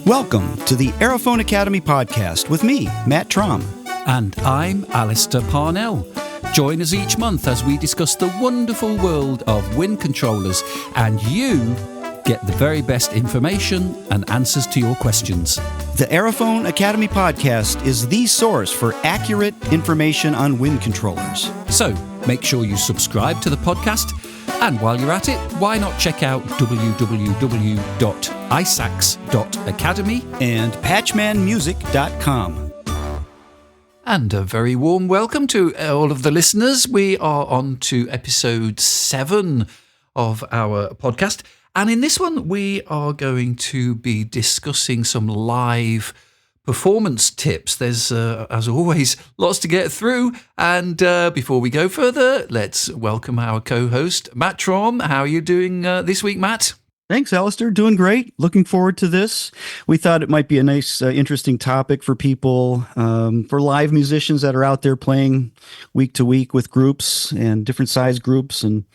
Welcome to the Aerophone Academy podcast with me, Matt Traum. And I'm Alistair Parnell. Join us each month as we discuss the wonderful world of wind controllers, and you get the very best information and answers to your questions. The Aerophone Academy podcast is the source for accurate information on wind controllers. So make sure you subscribe to the podcast, and while you're at it, why not check out www.isacs.academy and patchmanmusic.com. And a very warm welcome to all of the listeners. We are on to episode 7 of our podcast. And in this one, we are going to be discussing some live performance tips. There's, as always, lots to get through. And before we go further, let's welcome our co-host, Matt Traum. How are you doing this week, Matt? Thanks, Alistair. Doing great. Looking forward to this. We thought it might be a nice, interesting topic for people, for live musicians that are out there playing week to week with groups and different size groups. And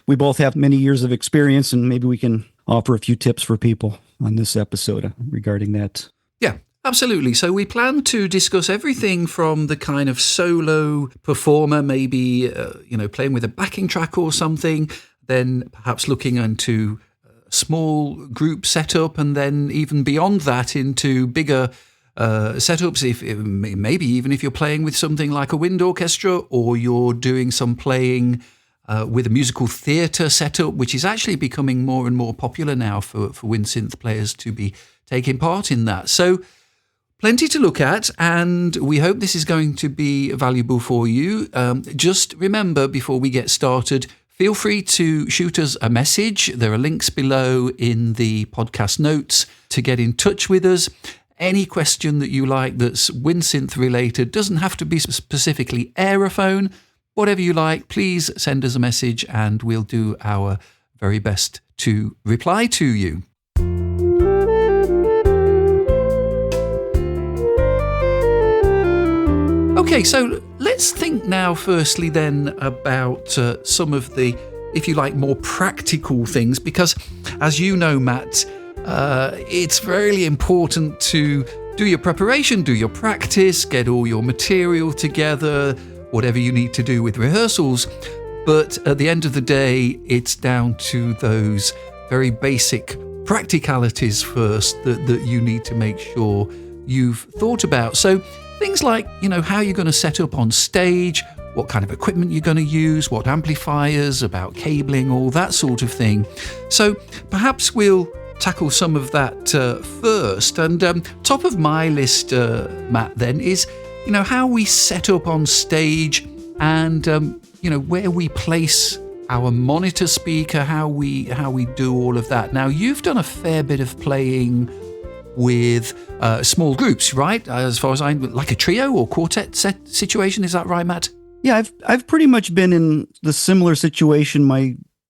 we both have many years of experience, and maybe we can offer a few tips for people on this episode regarding that. Yeah, absolutely. So we plan to discuss everything from the kind of solo performer, maybe, playing with a backing track or something, then perhaps looking into small group setup, and then even beyond that into bigger setups, maybe even if you're playing with something like a wind orchestra, or you're doing some playing with a musical theatre setup, which is actually becoming more and more popular now for wind synth players to be taking part in that. So plenty to look at, and we hope this is going to be valuable for you. Just remember, before we get started, feel free to shoot us a message. There are links below in the podcast notes to get in touch with us. Any question that you like that's wind synth related, doesn't have to be specifically Aerophone. Whatever you like, please send us a message and we'll do our very best to reply to you. Okay, so let's think now firstly then about some of the, if you like, more practical things, because as you know, Matt, it's really important to do your preparation, do your practice, get all your material together, whatever you need to do with rehearsals. But at the end of the day, it's down to those very basic practicalities first that you need to make sure you've thought about. So things like, how you're going to set up on stage, what kind of equipment you're going to use, what amplifiers, about cabling, all that sort of thing. So perhaps we'll tackle some of that first. And top of my list, Matt, then is, how we set up on stage and, where we place our monitor speaker, how we do all of that. Now, you've done a fair bit of playing with small groups, right? As far as like a trio or quartet situation, is that right, Matt? Yeah, I've pretty much been in the similar situation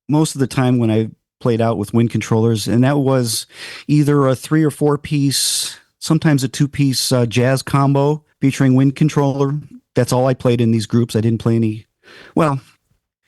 most of the time when I played out with wind controllers, and that was either a 3 or 4 piece, sometimes a 2-piece jazz combo featuring wind controller. That's all I played in these groups. I didn't play any. Well,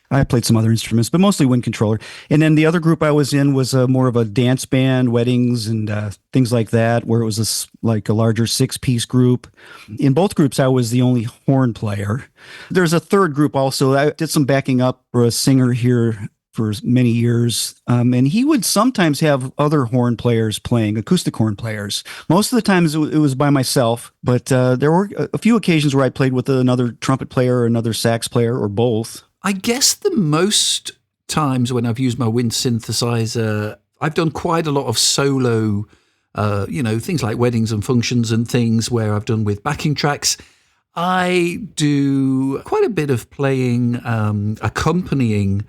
I played some other instruments, but mostly wind controller. And then the other group I was in was more of a dance band, weddings, and things like that, where it was like a larger 6-piece group. In both groups, I was the only horn player. There's a third group also. I did some backing up for a singer here for many years, and he would sometimes have other horn players playing, acoustic horn players. Most of the times it was by myself, but there were a few occasions where I played with another trumpet player or another sax player or both. I guess the most times when I've used my wind synthesizer, I've done quite a lot of solo, things like weddings and functions and things where I've done with backing tracks. I do quite a bit of playing, accompanying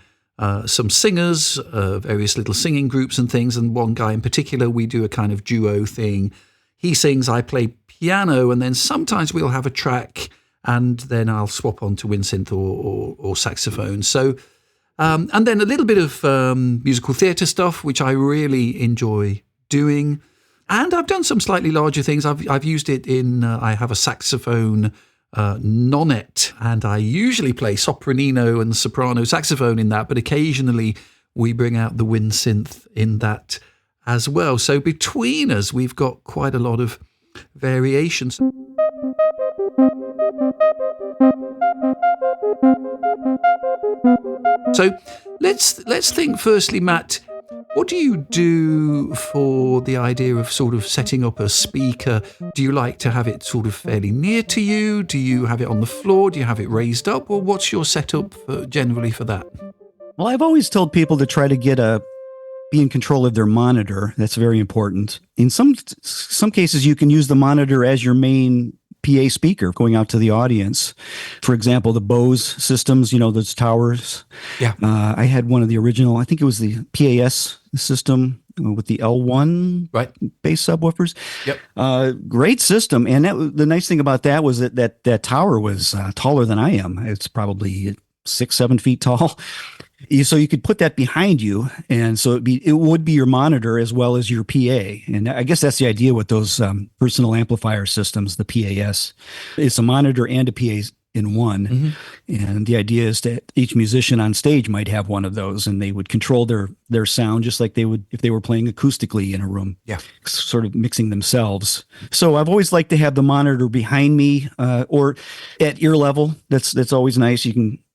some singers, various little singing groups and things. And one guy in particular, we do a kind of duo thing. He sings, I play piano, and then sometimes we'll have a track and then I'll swap on to wind synth or saxophone. So, and then a little bit of musical theatre stuff, which I really enjoy doing. And I've done some slightly larger things. I've used it in, I have a saxophone nonette, and I usually play sopranino and soprano saxophone in that, but occasionally we bring out the wind synth in that as well. So between us, we've got quite a lot of variations. So let's think firstly, Matt, what do you do for the idea of sort of setting up a speaker? Do you like to have it sort of fairly near to you? Do you have it on the floor? Do you have it raised up? Or what's your setup generally for that? Well, I've always told people to try to be in control of their monitor. That's very important. In some cases, you can use the monitor as your main PA speaker going out to the audience. For example, the Bose systems, those towers. Yeah. I had one of the original, I think it was the PAS system with the L1 bass subwoofers. Yep. Great system. And the nice thing about that was that tower was taller than I am. It's probably 6-7 feet tall. So you could put that behind you, and so it would be your monitor as well as your PA. And I guess that's the idea with those personal amplifier systems, the PAS. It's a monitor and a PA in one. Mm-hmm. And the idea is that each musician on stage might have one of those, and they would control their sound just like they would if they were playing acoustically in a room. Yeah, sort of mixing themselves. So I've always liked to have the monitor behind me or at ear level. That's always nice.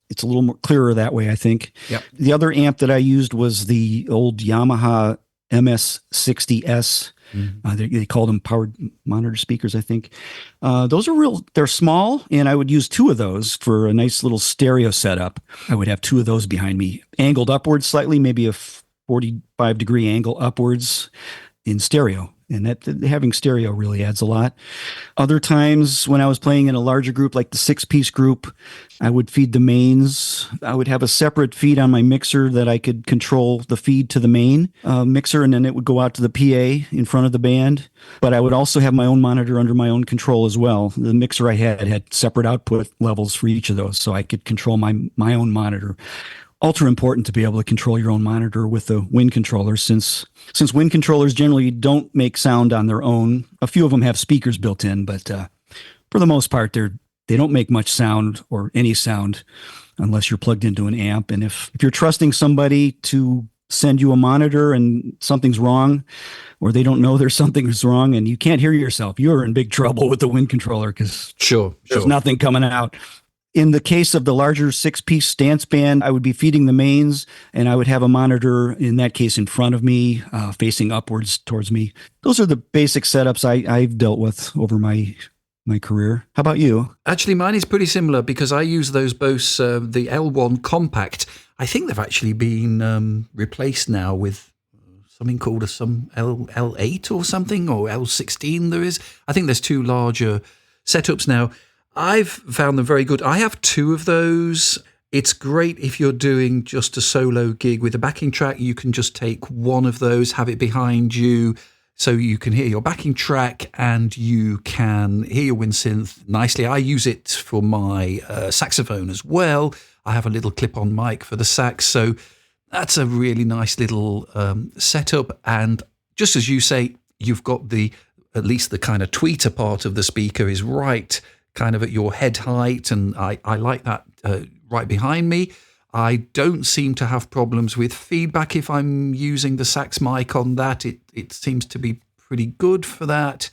It's a little more clearer that way, I think. Yep. The other amp that I used was the old Yamaha MS-60S. Mm-hmm. They called them powered monitor speakers, I think. Those are they're small, and I would use 2 of those for a nice little stereo setup. I would have 2 of those behind me, angled upwards slightly, maybe a 45-degree angle upwards in stereo. And that having stereo really adds a lot. Other times when I was playing in a larger group, like the 6-piece group, I would feed the mains. I would have a separate feed on my mixer that I could control the feed to the main mixer, and then it would go out to the PA in front of the band. But I would also have my own monitor under my own control as well. The mixer I had separate output levels for each of those, so I could control my own monitor. Ultra important to be able to control your own monitor with the Wind controller, since Wind controllers generally don't make sound on their own. A few of them have speakers built in, but for the most part, they don't make much sound or any sound unless you're plugged into an amp. And if you're trusting somebody to send you a monitor and something's wrong, or they don't know there's something that's wrong and you can't hear yourself, you're in big trouble with the Wind controller because there's nothing coming out. In the case of the larger 6-piece stance band, I would be feeding the mains, and I would have a monitor, in that case, in front of me, facing upwards towards me. Those are the basic setups I've dealt with over my career. How about you? Actually, mine is pretty similar because I use those Bose, the L1 Compact. I think they've actually been replaced now with something called some L8 or something, or L16 there is. I think there's 2 larger setups now. I've found them very good. I have 2 of those. It's great if you're doing just a solo gig with a backing track. You can just take one of those, have it behind you, so you can hear your backing track and you can hear your Wind synth nicely. I use it for my saxophone as well. I have a little clip-on mic for the sax, so that's a really nice little setup. And just as you say, you've got at least the kind of tweeter part of the speaker is right kind of at your head height, and I like that right behind me. I don't seem to have problems with feedback if I'm using the sax mic on that. It seems to be pretty good for that.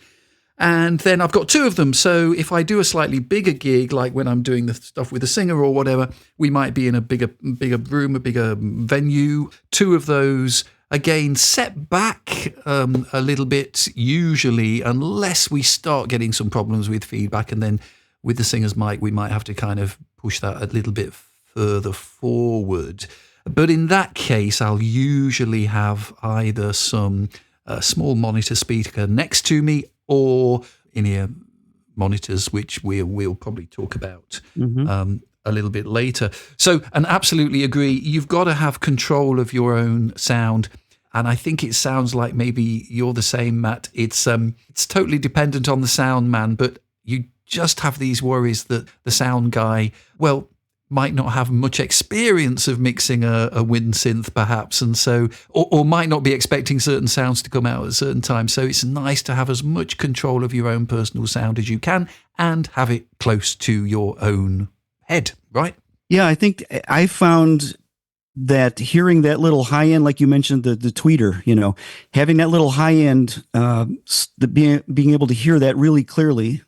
And then I've got 2 of them, so if I do a slightly bigger gig, like when I'm doing the stuff with a singer or whatever, we might be in a bigger room, a bigger venue. 2 of those, again, set back a little bit, usually, unless we start getting some problems with feedback. And then with the singer's mic, we might have to kind of push that a little bit further forward. But in that case, I'll usually have either some small monitor speaker next to me or in-ear monitors, which we'll probably talk about a little bit later. So, and absolutely agree, you've got to have control of your own sound. And I think it sounds like maybe you're the same, Matt. It's totally dependent on the sound man, but you just have these worries that the sound guy, might not have much experience of mixing a Wind synth perhaps, and so or might not be expecting certain sounds to come out at certain times. So it's nice to have as much control of your own personal sound as you can and have it close to your own head, right? Yeah, I think I found that hearing that little high end, like you mentioned, the tweeter, having that little high end, being able to hear that really clearly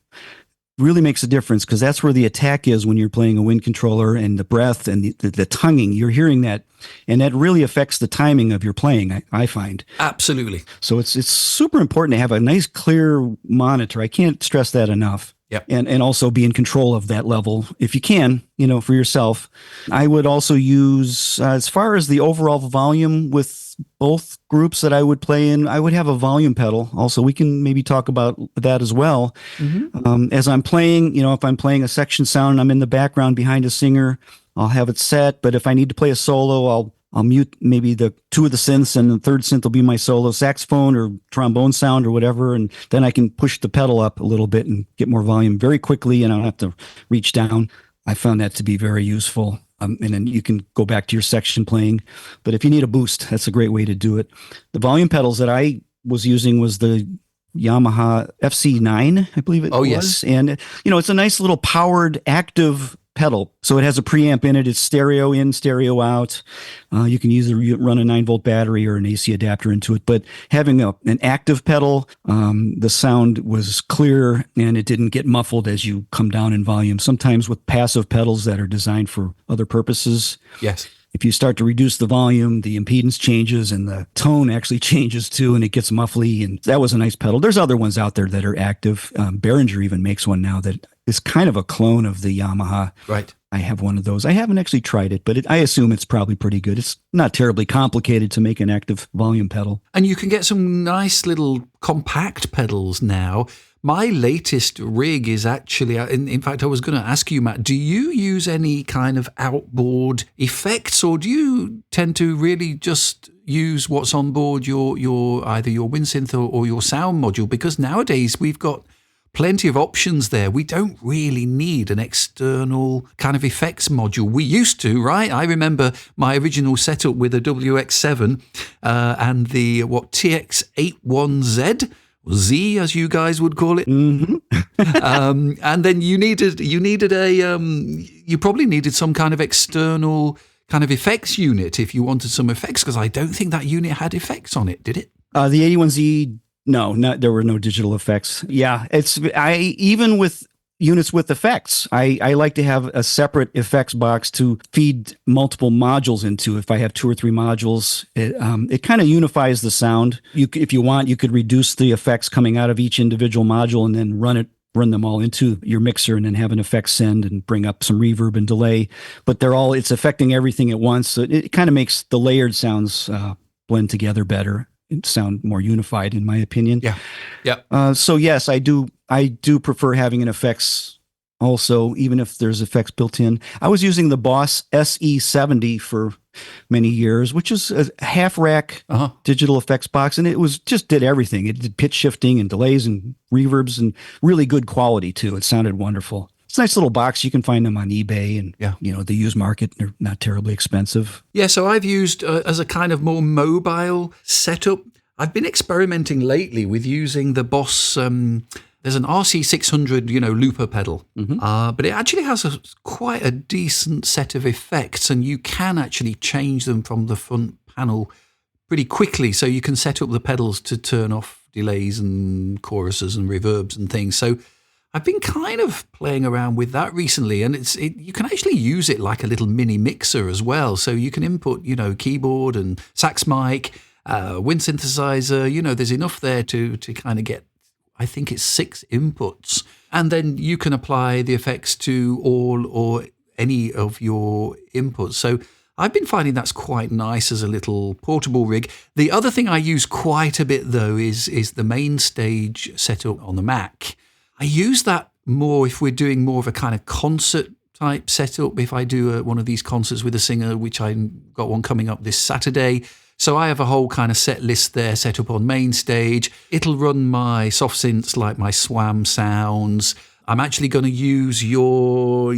really makes a difference, because that's where the attack is when you're playing a wind controller, and the breath and the tonguing, you're hearing that, and that really affects the timing of your playing, I find. Absolutely. So it's super important to have a nice clear monitor. I can't stress that enough. Yep. And also be in control of that level if you can, for yourself. I would also use, as far as the overall volume with both groups that I would play in, I would have a volume pedal. Also, we can maybe talk about that as well. Mm-hmm. As I'm playing, if I'm playing a section sound and I'm in the background behind a singer, I'll have it set. But if I need to play a solo, I'll mute maybe the two of the synths, and the third synth will be my solo saxophone or trombone sound or whatever. And then I can push the pedal up a little bit and get more volume very quickly, and I don't have to reach down. I found that to be very useful. And then you can go back to your section playing. But if you need a boost, that's a great way to do it. The volume pedals that I was using was the Yamaha FC9, I believe it was. Yes. And, it's a nice little powered active pedal. So it has a preamp in it. It's stereo in, stereo out. You can either run a 9-volt battery or an AC adapter into it. But having an active pedal, the sound was clear and it didn't get muffled as you come down in volume. Sometimes with passive pedals that are designed for other purposes. Yes. If you start to reduce the volume, the impedance changes and the tone actually changes too, and it gets muffly. And that was a nice pedal. There's other ones out there that are active. Behringer even makes one now that is kind of a clone of the Yamaha. Right. I have one of those. I haven't actually tried it, but I assume it's probably pretty good. It's not terribly complicated to make an active volume pedal. And you can get some nice little compact pedals now. My latest rig is actually, in fact, I was going to ask you, Matt, do you use any kind of outboard effects, or do you tend to really just use what's on board your either your WinSynth or your sound module? Because nowadays we've got plenty of options there. We don't really need an external kind of effects module. We used to, right? I remember my original setup with a WX7 and the TX81Z. Z, as you guys would call it. Mm-hmm. And then you probably needed some kind of external kind of effects unit if you wanted some effects, because I don't think that unit had effects on it, did it? The 81Z, no, there were no digital effects. Yeah, even with units with effects, I like to have a separate effects box to feed multiple modules into. If I have 2 or 3 modules, it kind of unifies the sound. If you want, you could reduce the effects coming out of each individual module and then run them all into your mixer, and then have an effects send and bring up some reverb and delay. But it's affecting everything at once. So it kind of makes the layered sounds blend together better and sound more unified, in my opinion. Yeah. So yes, I do prefer having an effects also, even if there's effects built in. I was using the Boss SE70 for many years, which is a half rack digital effects box. And it did everything. It did pitch shifting and delays and reverbs, and really good quality too. It sounded wonderful. It's a nice little box. You can find them on eBay and, the used market. They're not terribly expensive. Yeah, so I've used as a kind of more mobile setup. I've been experimenting lately with using the Boss. There's an RC600, looper pedal, but it actually has quite a decent set of effects, and you can actually change them from the front panel pretty quickly. So you can set up the pedals to turn off delays and choruses and reverbs and things. So I've been kind of playing around with that recently, and you can actually use it like a little mini mixer as well. So you can input, keyboard and sax mic, wind synthesizer. There's enough there to kind of get, I think it's 6 inputs, and then you can apply the effects to all or any of your inputs. So I've been finding that's quite nice as a little portable rig. The other thing I use quite a bit though is the MainStage setup on the Mac. I use that more if we're doing more of a kind of concert type setup. If I do one of these concerts with a singer, which I got one coming up this Saturday. So I have a whole kind of set list there set up on MainStage. It'll run my soft synths like my Swam sounds. I'm actually going to use you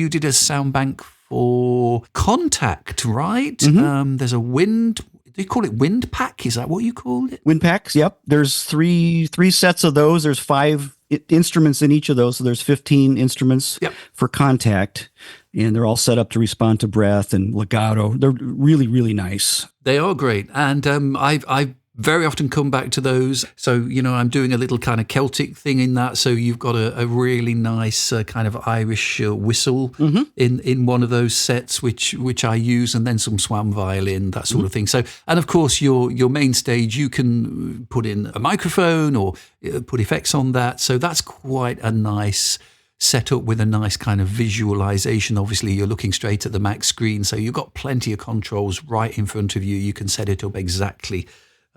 did a sound bank for Contact, right? Mm-hmm. There's a wind. Do you call it wind pack? Is that what you called it? Wind packs, yep. There's three sets of those. There's 5 instruments in each of those. So there's 15 instruments Yep. for contact, and they're all set up to respond to breath and legato. They're really, really nice. They are great. And I've very often come back to those. So, I'm doing a little kind of Celtic thing in that. So you've got a really nice kind of Irish whistle in one of those sets, which I use, and then some swan violin, that sort of thing. So, and of course, your main stage, you can put in a microphone or put effects on that. So that's quite a nice setup with a nice kind of visualization. Obviously, you're looking straight at the Mac screen, so you've got plenty of controls right in front of you. You can set it up exactly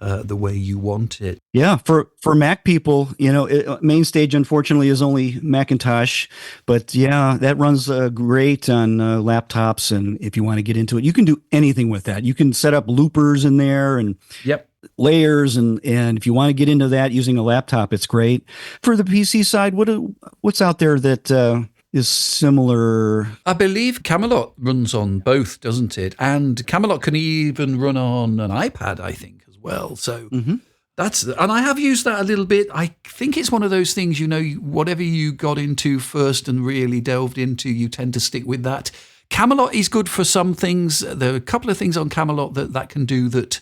the way you want it. Yeah, for Mac people, MainStage unfortunately is only Macintosh, but yeah, that runs great on laptops. And if you want to get into it, you can do anything with that. You can set up loopers in there and Yep. layers, and if you want to get into that using a laptop, it's great. For the PC side, what's out there that is similar? I believe Camelot runs on both, doesn't it? And Camelot can even run on an iPad, I think, as well. So and I have used that a little bit. I think it's one of those things, whatever you got into first and really delved into, you tend to stick with that. Camelot is good for some things. There are a couple of things on Camelot that can do that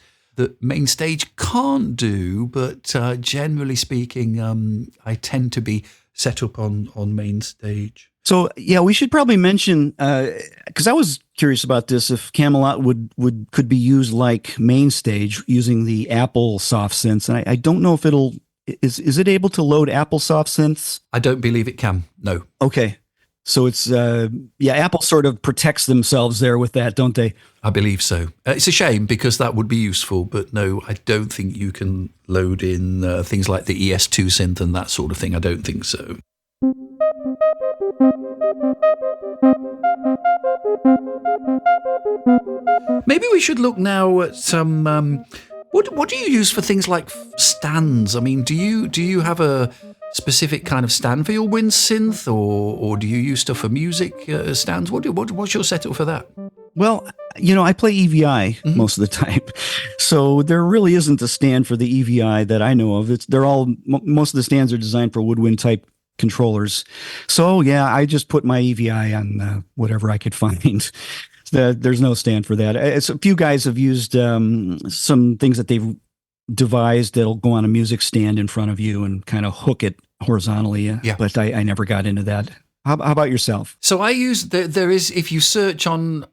MainStage can't do, but generally speaking, I tend to be set up on MainStage. So yeah, we should probably mention, because I was curious about this, if Camelot could be used like MainStage using the Apple soft synths, and I don't know if is it able to load Apple soft synths? I don't believe it can. No. Okay, so it's Apple sort of protects themselves there with that, don't they? I believe so. It's a shame because that would be useful, but no, I don't think you can load in things like the ES2 synth and that sort of thing. I don't think so. Maybe we should look now at some. What do you use for things like stands? I mean, do you have a specific kind of stand for your Wind synth, or do you use stuff for music stands? What's your setup for that? Well, I play EVI most of the time, so there really isn't a stand for the EVI that I know of. Most of the stands are designed for woodwind type controllers. So yeah, I just put my EVI on whatever I could find. There's no stand for that. It's a few guys have used some things that they've devised that'll go on a music stand in front of you and kind of hook it horizontally. Yeah. But I never got into that. How about yourself? So I use there is, if you search on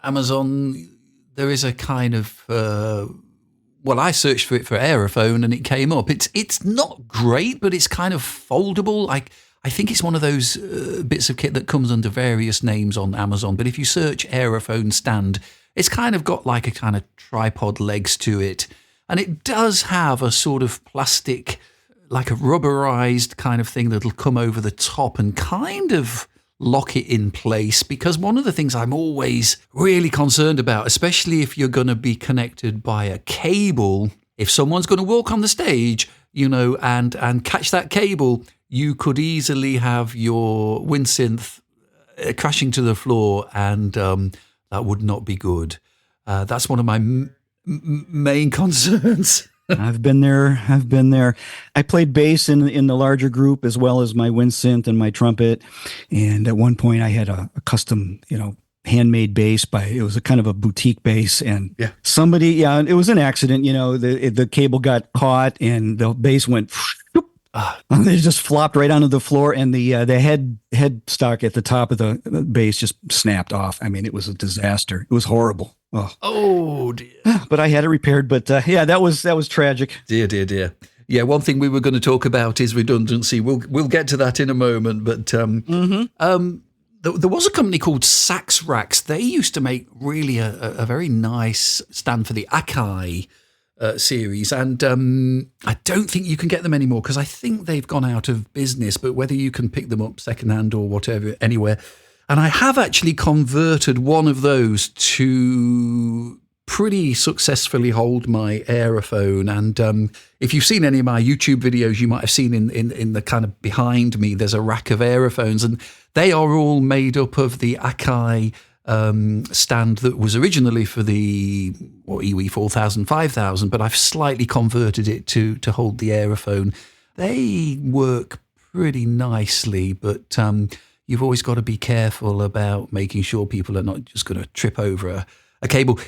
Amazon, there is a kind of I searched for it for Aerophone and it came up. It's not great, but it's kind of foldable. I think it's one of those bits of kit that comes under various names on Amazon. But if you search Aerophone stand, it's kind of got like a kind of tripod legs to it. And it does have a sort of plastic, like a rubberized kind of thing that'll come over the top and kind of lock it in place. Because one of the things I'm always really concerned about, especially if you're going to be connected by a cable, if someone's going to walk on the stage, and catch that cable, you could easily have your Wind synth crashing to the floor, and that would not be good. That's one of my main concerns. I've been there. I played bass in the larger group as well as my Wind synth and my trumpet. And at one point I had a custom, handmade bass it was a kind of a boutique bass, and somebody, it was an accident, the cable got caught and the bass went, and it just flopped right onto the floor, and the headstock at the top of the bass just snapped off. I mean, it was a disaster. It was horrible. Oh dear. But I had it repaired. But that was tragic. Dear. Yeah, one thing we were going to talk about is redundancy. We'll get to that in a moment. But there was a company called Sax Racks. They used to make really a very nice stand for the Akai series, and I don't think you can get them anymore because I think they've gone out of business, but whether you can pick them up secondhand or whatever, anywhere. And I have actually converted one of those to pretty successfully hold my Aerophone. And if you've seen any of my YouTube videos, you might have seen in the kind of behind me, there's a rack of Aerophones, and they are all made up of the Akai stand that was originally for the EWI 4000, 5000, but I've slightly converted it to hold the Aerophone. They work pretty nicely, but you've always got to be careful about making sure people are not just going to trip over a cable.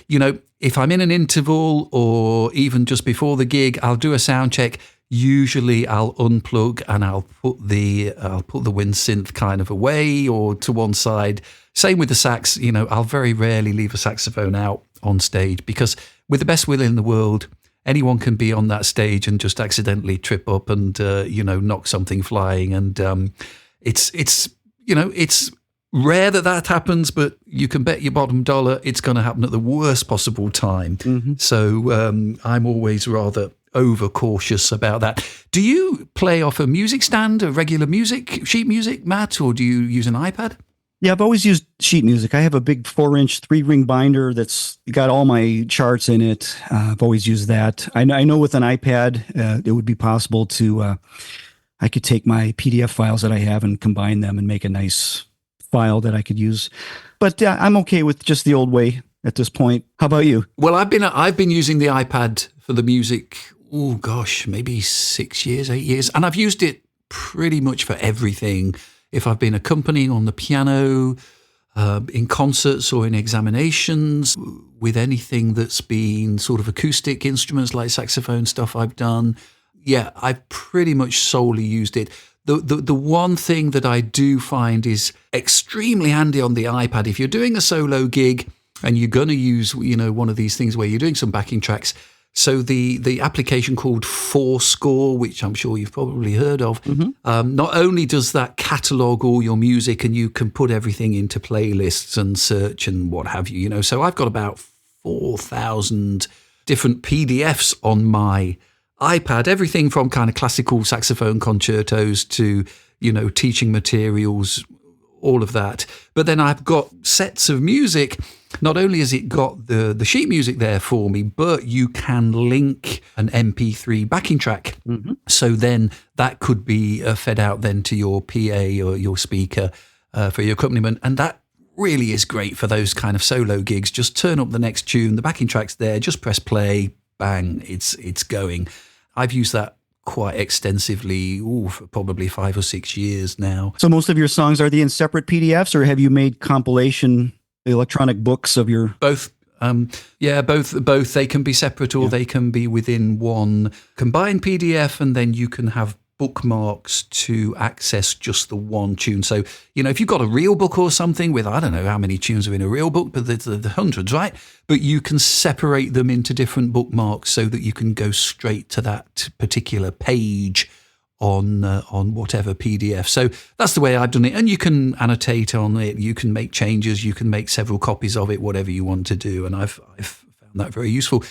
If I'm in an interval or even just before the gig, I'll do a sound check. Usually I'll unplug and I'll put the wind synth kind of away or to one side. Same with the sax. I'll very rarely leave a saxophone out on stage, because with the best will in the world, anyone can be on that stage and just accidentally trip up and knock something flying. And it's rare that happens, but you can bet your bottom dollar it's going to happen at the worst possible time. Mm-hmm. So I'm always rather overcautious about that. Do you play off a music stand, a regular sheet music, Matt, or do you use an iPad? Yeah, I've always used sheet music. I have a big 4-inch 3-ring binder that's got all my charts in it. I've always used that. I know with an iPad, it would be possible to, I could take my PDF files that I have and combine them and make a nice file that I could use. But I'm okay with just the old way at this point. How about you? Well, I've been using the iPad for the music, maybe 6 years, 8 years. And I've used it pretty much for everything. If I've been accompanying on the piano, in concerts or in examinations, with anything that's been sort of acoustic instruments like saxophone stuff I've done. Yeah, I've pretty much solely used it. The one thing that I do find is extremely handy on the iPad, if you're doing a solo gig and you're going to use, one of these things where you're doing some backing tracks. So the application called Fourscore, which I'm sure you've probably heard of, not only does that catalog all your music and you can put everything into playlists and search and what have you, so I've got about 4,000 different PDFs on my iPad, everything from kind of classical saxophone concertos to, teaching materials, all of that. But then I've got sets of music. Not only has it got the sheet music there for me, but you can link an MP3 backing track. Mm-hmm. So then that could be fed out then to your PA or your speaker for your accompaniment. And that really is great for those kind of solo gigs. Just turn up the next tune, the backing track's there, just press play, bang, it's going. I've used that quite extensively, for probably 5 or 6 years now. So most of your songs, are they in separate PDFs, or have you made compilation electronic books of your... Both. Both. They can be separate or they can be within one combined PDF, and then you can have bookmarks to access just the one tune. So, if you've got a real book or something with, I don't know how many tunes are in a real book, but there's the hundreds, right? But you can separate them into different bookmarks so that you can go straight to that particular page on whatever PDF. So that's the way I've done it. And you can annotate on it. You can make changes. You can make several copies of it, whatever you want to do. And I've found that very useful.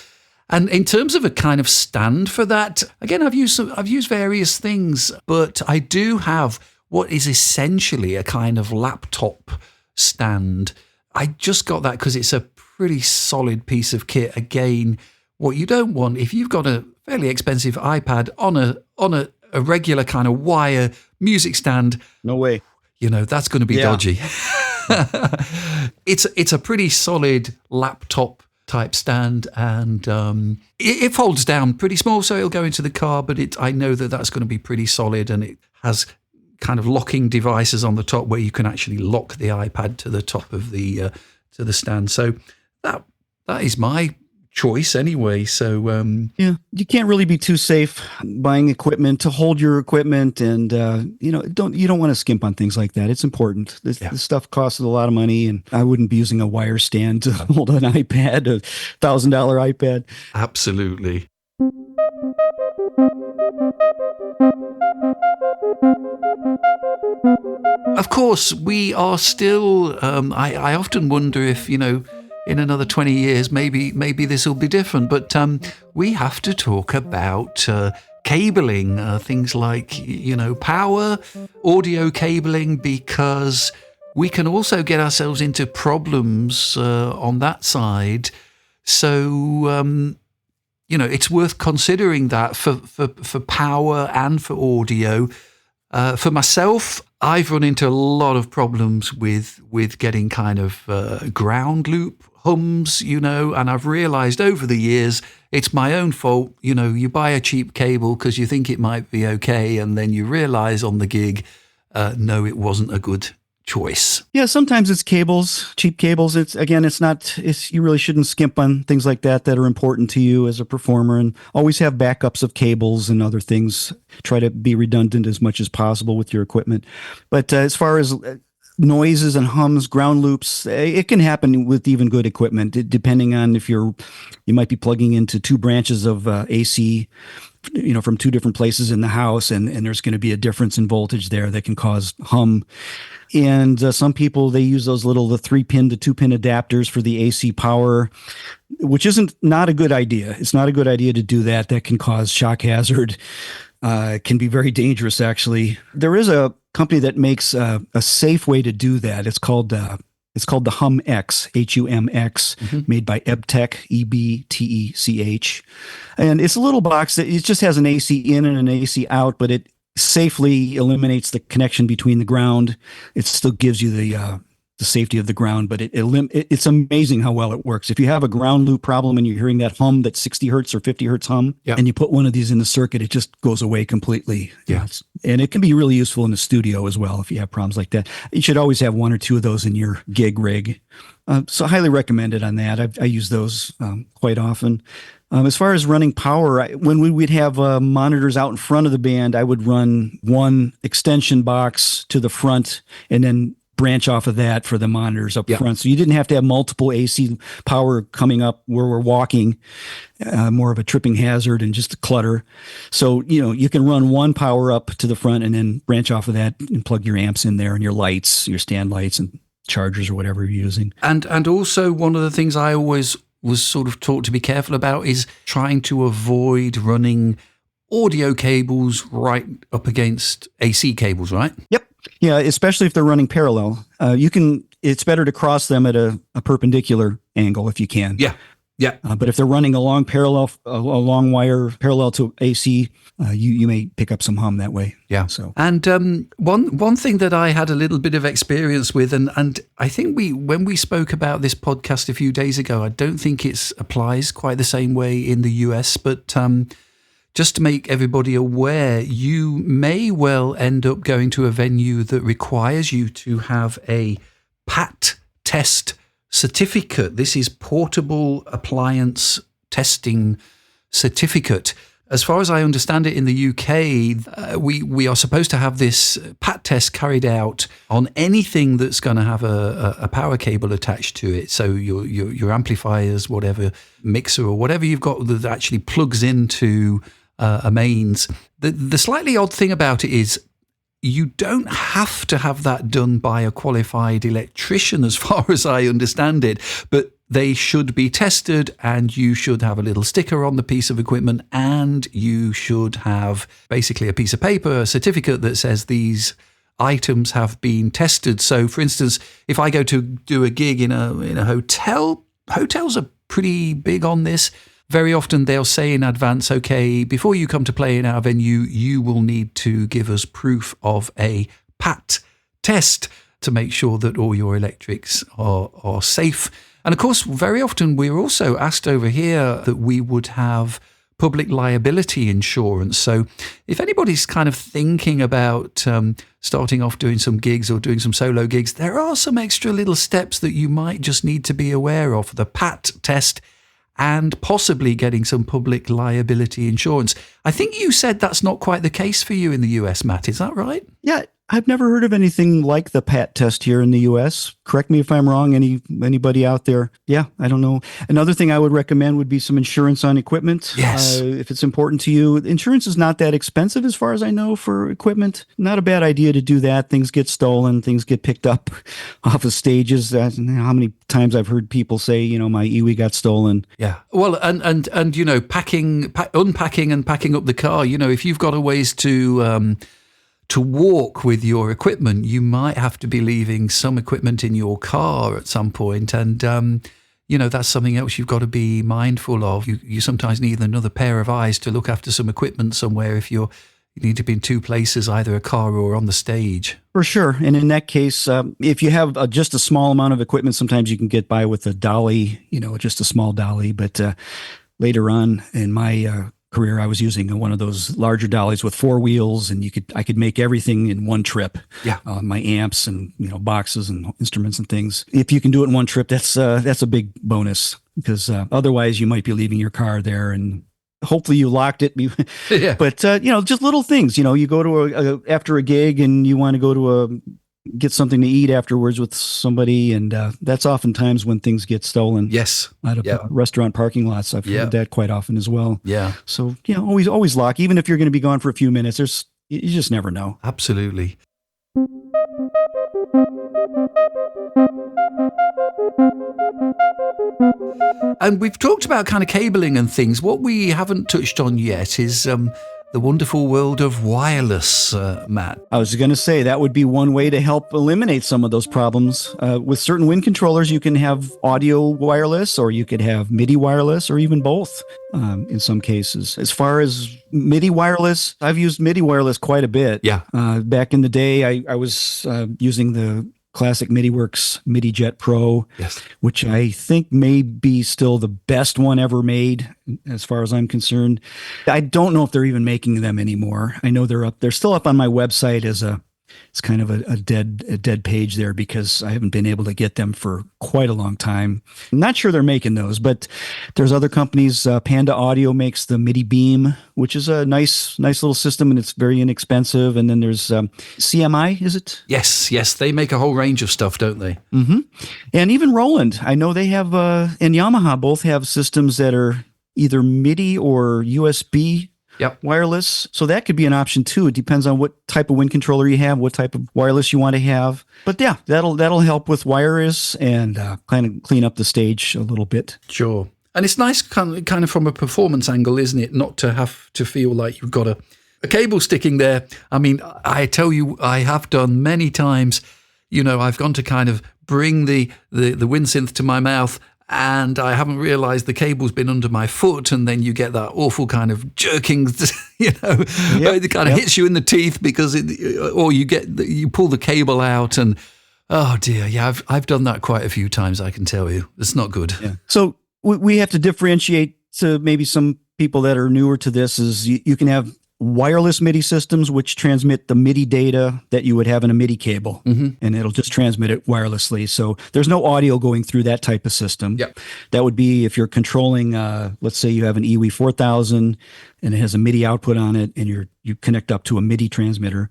And in terms of a kind of stand for that, again, I've used various things, but I do have what is essentially a kind of laptop stand. I just got that because it's a pretty solid piece of kit. Again, what you don't want, if you've got a fairly expensive iPad on a regular kind of wire music stand, no way, that's going to be dodgy. It's a pretty solid laptop type stand, and it folds down pretty small, so it'll go into the car, but I know that's going to be pretty solid, and it has kind of locking devices on the top where you can actually lock the iPad to the top of the to the stand. So that is my choice anyway. So you can't really be too safe buying equipment to hold your equipment, and you don't want to skimp on things like that. It's important. This stuff costs a lot of money, and I wouldn't be using a wire stand to hold an iPad, a $1,000 iPad. Absolutely. Of course, we are still. I often wonder if in another 20 years, maybe this will be different. But we have to talk about cabling, things like, power, audio cabling, because we can also get ourselves into problems on that side. So, it's worth considering that for power and for audio. For myself, I've run into a lot of problems with getting kind of ground loop hums, and I've realized over the years it's my own fault. You buy a cheap cable because you think it might be okay, and then you realize on the gig, no, it wasn't a good choice. Yeah, sometimes it's cables, cheap cables. You really shouldn't skimp on things like that are important to you as a performer, and always have backups of cables and other things. Try to be redundant as much as possible with your equipment. But as far as noises and hums, ground loops, it can happen with even good equipment, depending on if you might be plugging into two branches of AC, from two different places in the house, and there's going to be a difference in voltage there that can cause hum. And some people, they use those the 3-pin to 2-pin adapters for the AC power, which not a good idea. It's not a good idea to do that. That can cause shock hazard. It can be very dangerous, actually. There is a company that makes a safe way to do that. It's called the HumX, HUMX, made by Ebtech, EBTECH. And it's a little box that it just has an AC in and an AC out, but it safely eliminates the connection between the ground. It still gives you the safety of the ground, but it's amazing how well it works. If you have a ground loop problem and you're hearing that hum, that 60 hertz or 50 hertz hum, and you put one of these in the circuit, it just goes away completely. Yeah. And it can be really useful in the studio as well if you have problems like that. You should always have one or two of those in your gig rig. So highly recommended on that. I use those quite often. As far as running power, when we'd have monitors out in front of the band, I would run one extension box to the front and then branch off of that for the monitors up front. So you didn't have to have multiple AC power coming up where we're walking, more of a tripping hazard and just a clutter. So, you can run one power up to the front and then branch off of that and plug your amps in there and your lights, your stand lights and chargers or whatever you're using. And also one of the things I always was sort of taught to be careful about is trying to avoid running audio cables right up against AC cables, right? Yep. Yeah, especially if they're running parallel. It's better to cross them at a perpendicular angle if you can. Yeah. Yeah. But if they're running a long wire parallel to AC, you may pick up some hum that way. Yeah. So, and one thing that I had a little bit of experience with, and I think when we spoke about this podcast a few days ago, I don't think it applies quite the same way in the US, but just to make everybody aware, you may well end up going to a venue that requires you to have a PAT test certificate. This is Portable Appliance Testing Certificate. As far as I understand it, in the UK, we are supposed to have this PAT test carried out on anything that's going to have a power cable attached to it. So your amplifiers, whatever mixer or whatever you've got that actually plugs into a mains. The slightly odd thing about it is you don't have to have that done by a qualified electrician, as far as I understand it, but they should be tested, and you should have a little sticker on the piece of equipment, and you should have basically a piece of paper, a certificate that says these items have been tested. So, for instance, if I go to do a gig in a hotel, hotels are pretty big on this. Very often they'll say in advance, okay, before you come to play in our venue, you will need to give us proof of a PAT test to make sure that all your electrics are safe. And of course, very often we're also asked over here that we would have public liability insurance. So if anybody's kind of thinking about starting off doing some gigs or doing some solo gigs, there are some extra little steps that you might just need to be aware of. The PAT test and possibly getting some public liability insurance. I think you said that's not quite the case for you in the US, Matt. Is that right? Yeah, I've never heard of anything like the PAT test here in the US. Correct me if I'm wrong, anybody out there. Yeah, I don't know. Another thing I would recommend would be some insurance on equipment. Yes. If it's important to you. Insurance is not that expensive as far as I know for equipment. Not a bad idea to do that. Things get stolen, things get picked up off of stages. How many times I've heard people say, my EWI got stolen. Yeah. Well, and unpacking and packing up the car, if you've got a ways to walk with your equipment, you might have to be leaving some equipment in your car at some point. And, that's something else you've got to be mindful of. You sometimes need another pair of eyes to look after some equipment somewhere if you need to be in two places, either a car or on the stage. For sure. And in that case, if you have just a small amount of equipment, sometimes you can get by with a dolly, just a small dolly. But later on in my career, I was using one of those larger dollies with 4 wheels, and I could make everything in one trip. Yeah. My amps and boxes and instruments and things. If you can do it in one trip, that's a big bonus, because otherwise you might be leaving your car there, and hopefully you locked it. Yeah. But just little things. You go to after a gig and you want to go to get something to eat afterwards with somebody, and that's oftentimes when things get stolen. Yes. Out of restaurant parking lots. I've heard that quite often as well. Yeah. So always lock, even if you're going to be gone for a few minutes. You just never know. Absolutely. And we've talked about kind of cabling and things. What we haven't touched on yet is the wonderful world of wireless, Matt. I was going to say that would be one way to help eliminate some of those problems. With certain wind controllers, you can have audio wireless, or you could have MIDI wireless, or even both in some cases. As far as MIDI wireless, I've used MIDI wireless quite a bit. Yeah. Back in the day, I was using the classic MIDIWorks MIDI Jet Pro, yes, which I think may be still the best one ever made, as far as I'm concerned. I don't know if they're even making them anymore. I know they're still up on my website as it's kind of a dead page there, because I haven't been able to get them for quite a long time. I'm not sure they're making those, but there's other companies. Panda Audio makes the MIDI Beam, which is a nice little system, and it's very inexpensive. And then there's CMI, is it? Yes. They make a whole range of stuff, don't they? Mm-hmm. And even Roland, I know they have, and Yamaha both have systems that are either MIDI or USB. Yep. Wireless. So that could be an option too. It depends on what type of wind controller you have, what type of wireless you want to have. But yeah, that'll help with wireless and kind of clean up the stage a little bit. Sure. And it's nice kind of from a performance angle, isn't it? Not to have to feel like you've got a cable sticking there. I mean, I tell you, I have done many times, I've gone to kind of bring the wind synth to my mouth, and I haven't realized the cable's been under my foot, and then you get that awful kind of jerking, it kind of hits you in the teeth because or you pull the cable out, and oh dear, yeah, I've done that quite a few times. I can tell you, it's not good. Yeah. So we have to differentiate to maybe some people that are newer to this. Is you can have wireless MIDI systems, which transmit the MIDI data that you would have in a MIDI cable, and it'll just transmit it wirelessly. So there's no audio going through that type of system. Yep. That would be if you're controlling, let's say you have an EVI 4000 and it has a MIDI output on it, and you connect up to a MIDI transmitter.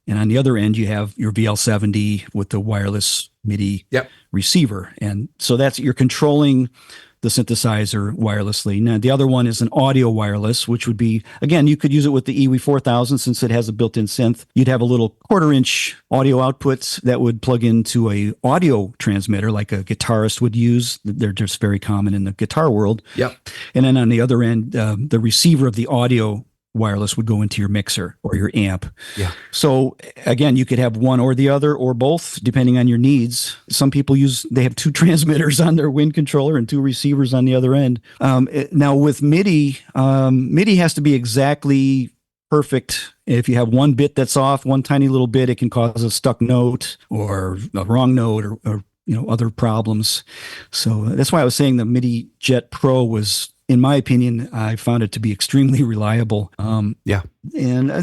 And on the other end, you have your VL70 with the wireless MIDI receiver. And so you're controlling the synthesizer wirelessly. Now, the other one is an audio wireless, which would be, again, you could use it with the EVI 4000 since it has a built-in synth. You'd have a little 1/4-inch audio output that would plug into a audio transmitter like a guitarist would use. They're just very common in the guitar world. Yep. And then on the other end, the receiver of the audio wireless would go into your mixer or your amp. Yeah. So again, you could have one or the other or both, depending on your needs. Some people they have 2 transmitters on their wind controller and 2 receivers on the other end. Now with MIDI, MIDI has to be exactly perfect. If you have one bit that's off, one tiny little bit, it can cause a stuck note or a wrong note or other problems. So that's why I was saying the MIDI Jet Pro was, in my opinion, I found it to be extremely reliable. And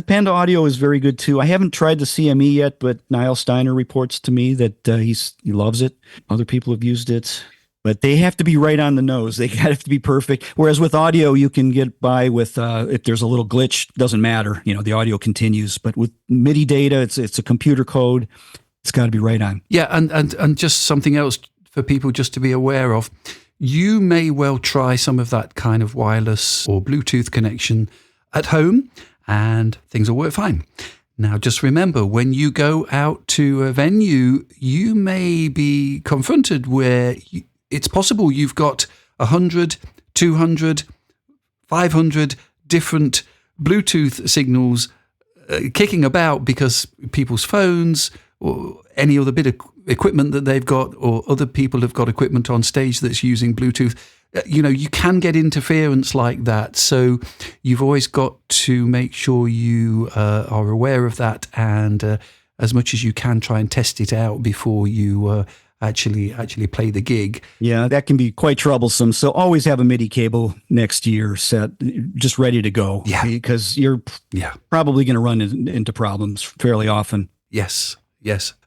Panda Audio is very good too. I haven't tried the CME yet, but Niall Steiner reports to me that he loves it. Other people have used it, but they have to be right on the nose. They have to be perfect. Whereas with audio, you can get by with if there's a little glitch, doesn't matter. The audio continues. But with MIDI data, it's a computer code. It's got to be right on. Yeah, and just something else for people just to be aware of. You may well try some of that kind of wireless or Bluetooth connection at home, and things will work fine. Now, just remember, when you go out to a venue, you may be confronted where it's possible you've got 100, 200, 500 different Bluetooth signals kicking about because people's phones or any other bit of equipment that they've got, or other people have got equipment on stage that's using Bluetooth. You can get interference like that. So you've always got to make sure you are aware of that, and as much as you can, try and test it out before you actually play the gig. Yeah, that can be quite troublesome. So always have a MIDI cable next to your set, just ready to go. Yeah. Because you're probably going to run into problems fairly often. Yes.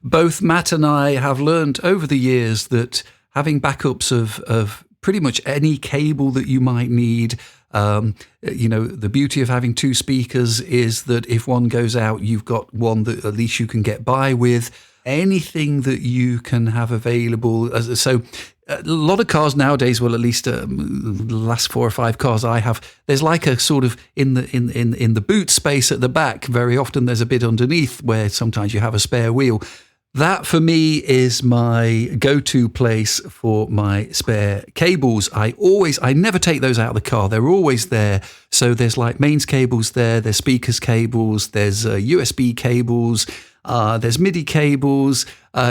Both Matt and I have learned over the years that having backups of pretty much any cable that you might need. The beauty of having two speakers is that if one goes out, you've got one that at least you can get by with. Anything that you can have available. So a lot of cars nowadays, well, at least the last 4 or 5 cars I have, there's like a sort of in the boot space at the back. Very often there's a bit underneath where sometimes you have a spare wheel. That for me is my go-to place for my spare cables. I never take those out of the car. They're always there. So there's like mains cables there's speakers cables, there's USB cables, there's MIDI cables,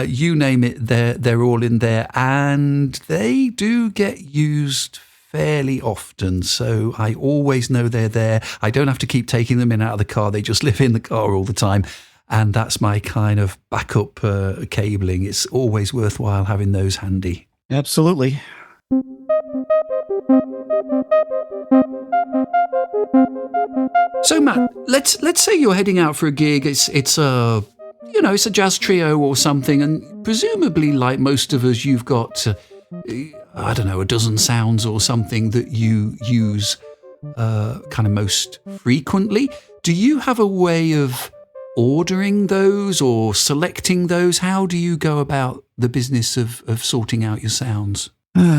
you name it, they're all in there. And they do get used fairly often. So I always know they're there. I don't have to keep taking them in and out of the car. They just live in the car all the time. And that's my kind of backup cabling. It's always worthwhile having those handy. Absolutely. So Matt, let's say you're heading out for a gig. It's a jazz trio or something, and presumably, like most of us, you've got a dozen sounds or something that you use kind of most frequently. Do you have a way of ordering those or selecting those? How do you go about the business of sorting out your sounds?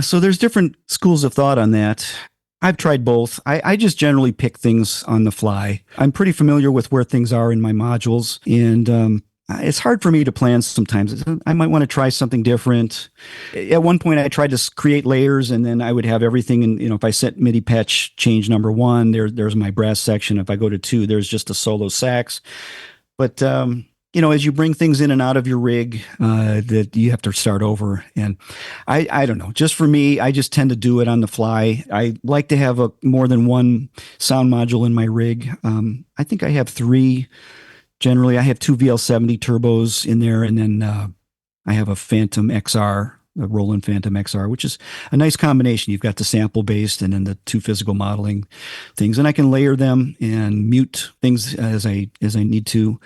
So there's different schools of thought on that. I've tried both. I just generally pick things on the fly. I'm pretty familiar with where things are in my modules, and it's hard for me to plan sometimes. I might want to try something different. At one point, I tried to create layers, and then I would have everything. And if I set MIDI patch change number 1, there's my brass section. If I go to 2, there's just a solo sax. But, as you bring things in and out of your rig, that you have to start over. And I don't know, just for me, I just tend to do it on the fly. I like to have more than one sound module in my rig. I think I have 3. Generally, I have 2 VL70 turbos in there. And then I have a Phantom XR, a Roland Phantom XR, which is a nice combination. You've got the sample based and then the 2 physical modeling things, and I can layer them and mute things as I need to.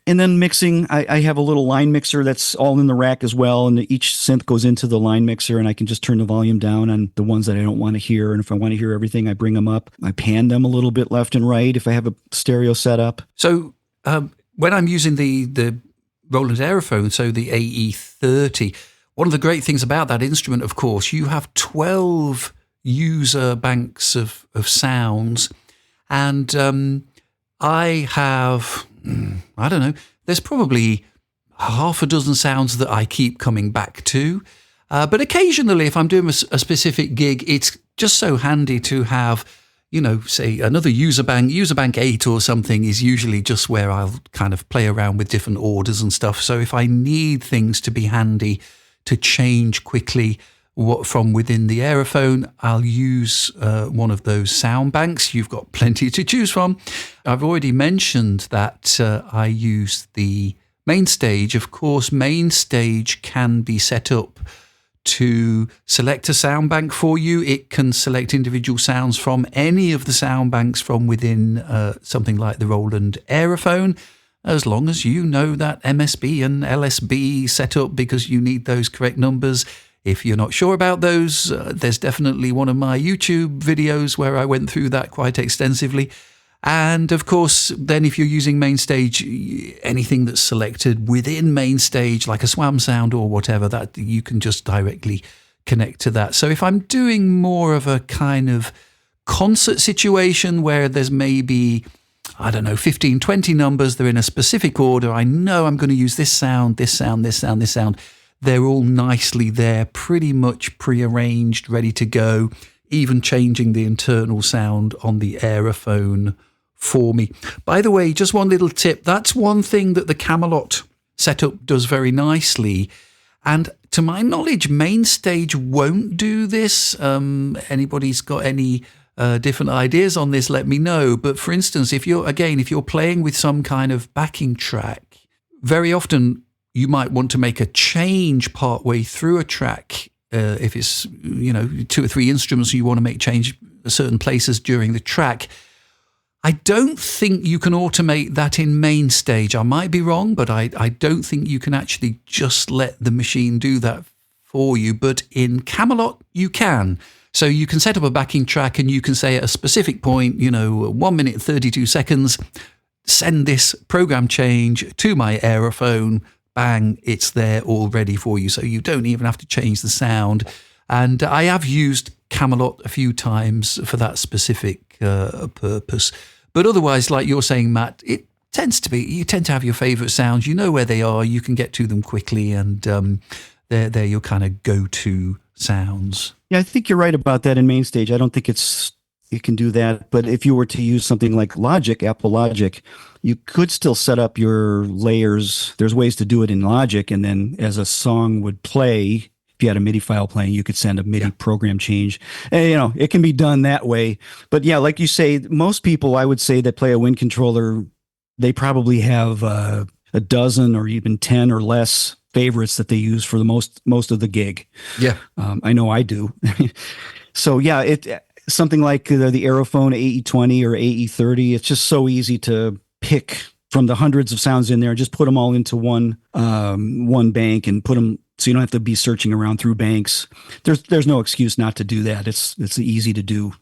And then mixing, I have a little line mixer that's all in the rack as well, and each synth goes into the line mixer, and I can just turn the volume down on the ones that I don't want to hear. And if I want to hear everything, I bring them up. I pan them a little bit left and right if I have a stereo setup. So when I'm using the Roland Aerophone, so the AE30, one of the great things about that instrument, of course, you have 12 user banks of sounds, and I have, I don't know, there's probably half a dozen sounds that I keep coming back to. But occasionally, if I'm doing a specific gig, it's just so handy to have, say another user bank 8 or something is usually just where I'll kind of play around with different orders and stuff. So if I need things to be handy to change quickly from within the Aerophone, I'll use one of those sound banks. You've got plenty to choose from. I've already mentioned that I use the MainStage. Of course, MainStage can be set up to select a sound bank for you. It can select individual sounds from any of the sound banks from within something like the Roland Aerophone, as long as you know that MSB and LSB setup, because you need those correct numbers. If you're not sure about those, there's definitely one of my YouTube videos where I went through that quite extensively. And of course, then if you're using MainStage, anything that's selected within MainStage, like a SWAM sound or whatever, that you can just directly connect to that. So if I'm doing more of a kind of concert situation where there's maybe, 15, 20 numbers, they're in a specific order, I know I'm going to use this sound, this sound, this sound, this sound. They're all nicely there, pretty much prearranged, ready to go, even changing the internal sound on the Aerophone for me. By the way, just one little tip. That's one thing that the Camelot setup does very nicely. And to my knowledge, MainStage won't do this. Anybody's got any different ideas on this, let me know. But for instance, if you're playing with some kind of backing track, very often you might want to make a change partway through a track. If it's, 2 or 3 instruments, you want to make change at certain places during the track. I don't think you can automate that in MainStage. I might be wrong, but I don't think you can actually just let the machine do that for you. But in Camelot, you can. So you can set up a backing track and you can say at a specific point, 1 minute, 32 seconds, send this program change to my Aerophone. Bang, it's there all ready for you. So you don't even have to change the sound. And I have used Camelot a few times for that specific purpose. But otherwise, like you're saying, Matt, you tend to have your favourite sounds. You know where they are. You can get to them quickly, and they're your kind of go-to sounds. Yeah, I think you're right about that in MainStage. I don't think it can do that. But if you were to use something like Logic, Apple Logic, you could still set up your layers. There's ways to do it in Logic, and then as a song would play, if you had a MIDI file playing, you could send a MIDI program change. And, it can be done that way. But yeah, like you say, most people, I would say, that play a Wind controller, they probably have a dozen or even 10 or less favorites that they use for the most of the gig. Yeah. I know I do. So yeah, something like the Aerophone AE20 or AE30, it's just so easy to pick from the hundreds of sounds in there and just put them all into one bank and put them, so you don't have to be searching around through banks. There's no excuse not to do that. It's easy to do.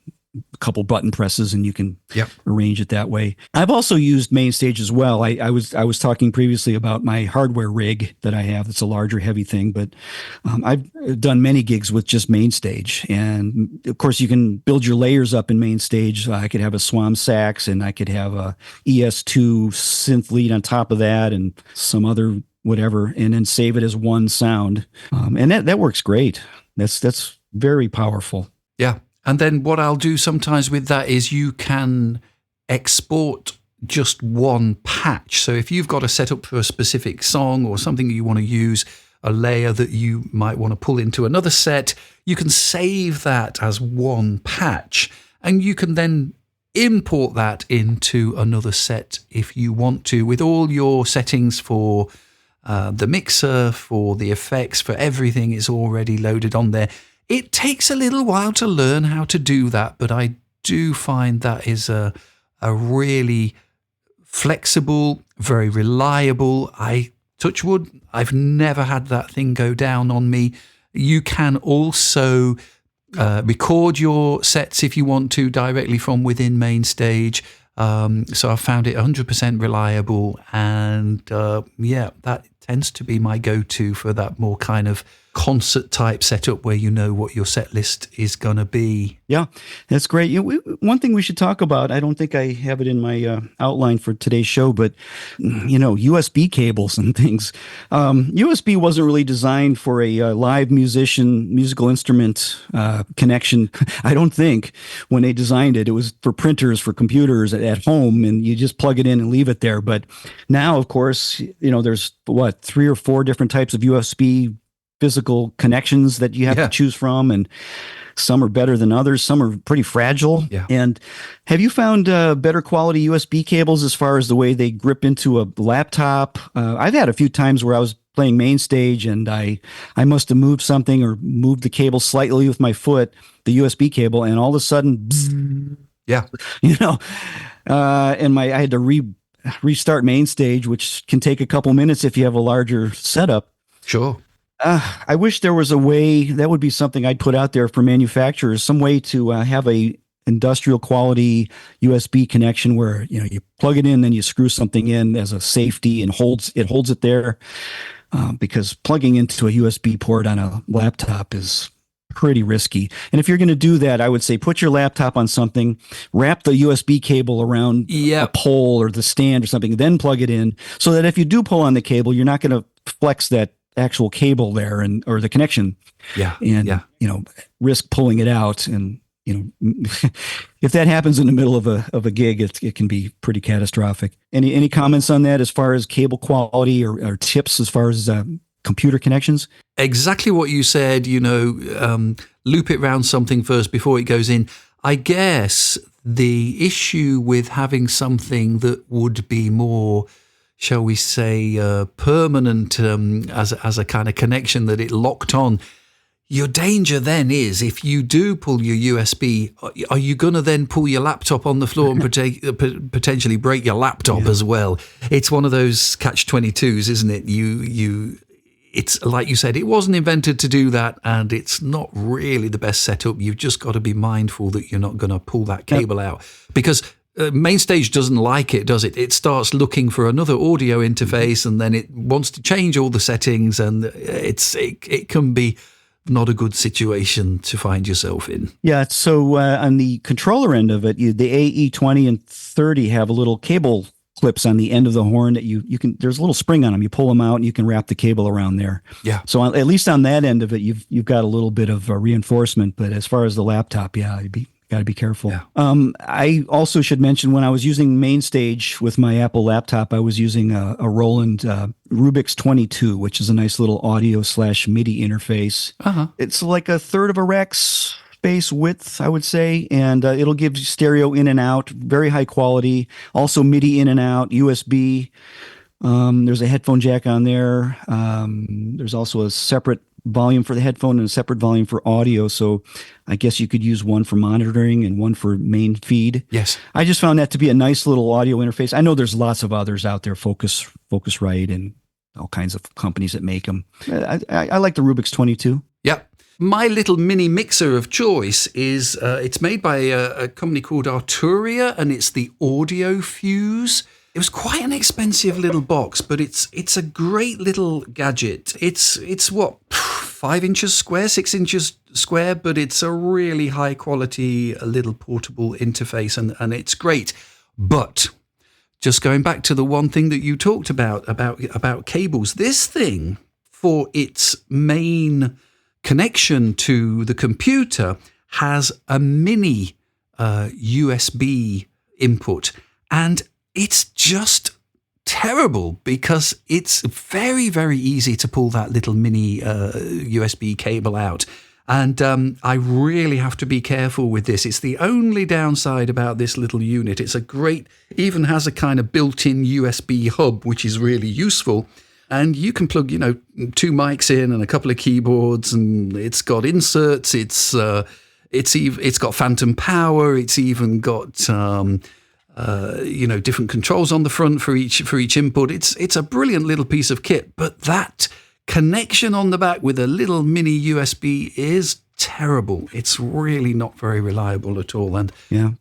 A couple button presses and you can arrange it that way. I've also used MainStage as well. I was talking previously about my hardware rig that I have. It's a larger, heavy thing, but I've done many gigs with just MainStage. And of course, you can build your layers up in MainStage. I could have a Swam sax, and I could have a ES2 synth lead on top of that, and some other whatever, and then save it as one sound. And that works great. That's very powerful. Yeah. And then what I'll do sometimes with that is you can export just one patch. So if you've got a setup for a specific song or something you want to use, a layer that you might want to pull into another set, you can save that as one patch, and you can then import that into another set if you want to, with all your settings for the mixer, for the effects, for everything is already loaded on there. It takes a little while to learn how to do that, but I do find that is a really flexible, very reliable. Touch wood, I've never had that thing go down on me. You can also record your sets if you want to directly from within MainStage. So I found it 100% reliable, and that tends to be my go-to for that more kind of concert type setup where you know what your set list is going to be. Yeah, that's great. One thing we should talk about, I don't think I have it in my outline for today's show, but USB cables and things. USB wasn't really designed for a live musical instrument connection. I don't think when they designed it. It was for printers, for computers at home, and you just plug it in and leave it there. But now, of course, there's 3 or 4 different types of USB physical connections that you have to choose from, and some are better than others. Some are pretty fragile. Yeah. And have you found better quality USB cables as far as the way they grip into a laptop? I've had a few times where I was playing MainStage and I must have moved something or moved the cable slightly with my foot, the USB cable, and all of a sudden, bzzz, and I had to restart MainStage, which can take a couple minutes if you have a larger setup. Sure. I wish there was a way, that would be something I'd put out there for manufacturers, some way to have a industrial quality USB connection where, you plug it in, then you screw something in as a safety and holds it there. Because plugging into a USB port on a laptop is pretty risky. And if you're going to do that, I would say put your laptop on something, wrap the USB cable around a pole or the stand or something, then plug it in, so that if you do pull on the cable, you're not going to flex that actual cable there or the connection. Risk pulling it out. And, if that happens in the middle of a gig, it can be pretty catastrophic. Any comments on that as far as cable quality or tips as far as computer connections? Exactly what you said, loop it around something first before it goes in. I guess the issue with having something that would be more shall we say, permanent as a kind of connection that it locked on. Your danger then is, if you do pull your USB, are you going to then pull your laptop on the floor and potentially break your laptop as well? It's one of those catch-22s, isn't it? It's like you said, it wasn't invented to do that, and it's not really the best setup. You've just got to be mindful that you're not going to pull that cable out, because MainStage doesn't like it, does it? It starts looking for another audio interface, and then it wants to change all the settings, and it can be not a good situation to find yourself in. Yeah, so on the controller end of it, the AE20 and 30 have a little cable clips on the end of the horn that you can. There's a little spring on them. You pull them out and you can wrap the cable around there. Yeah. So at least on that end of it, you've got a little bit of reinforcement. But as far as the laptop, you got to be careful. Yeah. I also should mention, when I was using MainStage with my Apple laptop, I was using a Roland Rubix 22, which is a nice little audio/MIDI interface. It's like a third of a rack space width, I would say, and it'll give stereo in and out, very high quality. Also MIDI in and out, USB. There's a headphone jack on there. There's also a separate volume for the headphone and a separate volume for audio. So I guess you could use one for monitoring and one for main feed. Yes. I just found that to be a nice little audio interface. I know there's lots of others out there, Focusrite and all kinds of companies that make them. I like the Rubix 22. Yep. My little mini mixer of choice is, it's made by a company called Arturia, and it's the Audio Fuse. It was quite an expensive little box, but it's a great little gadget. It's what, 5 inches square, 6 inches square, but it's a really high quality little portable interface, and it's great. But just going back to the one thing that you talked about cables, this thing, for its main connection to the computer, has a mini USB input, and it's just terrible because it's very, very easy to pull that little mini USB cable out. And I really have to be careful with this. It's the only downside about this little unit. It's even has a kind of built-in USB hub, which is really useful. And you can plug, 2 mics in and a couple of keyboards, and it's got inserts. It's got phantom power. It's even got different controls on the front for each input. It's a brilliant little piece of kit, but that connection on the back with a little mini USB is terrible. It's really not very reliable at all, and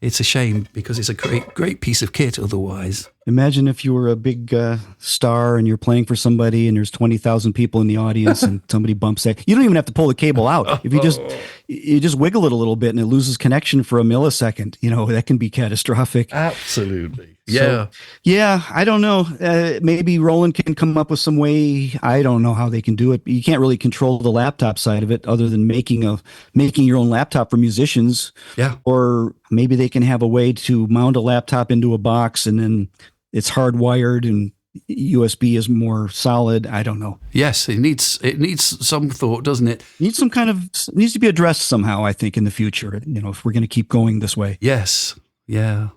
it's a shame because it's a great piece of kit otherwise. Imagine if you were a big star and you're playing for somebody and there's 20,000 people in the audience and somebody bumps that. You don't even have to pull the cable out. If you just wiggle it a little bit and it loses connection for a millisecond, that can be catastrophic. Absolutely. So, I don't know. Maybe Roland can come up with some way. I don't know how they can do it. You can't really control the laptop side of it other than making your own laptop for musicians. Yeah. Or maybe they can have a way to mount a laptop into a box and then it's hardwired and USB is more solid. I don't know. Yes, it needs some thought, doesn't it? Needs to be addressed somehow, I think, in the future, if we're going to keep going this way. Yes. Yeah.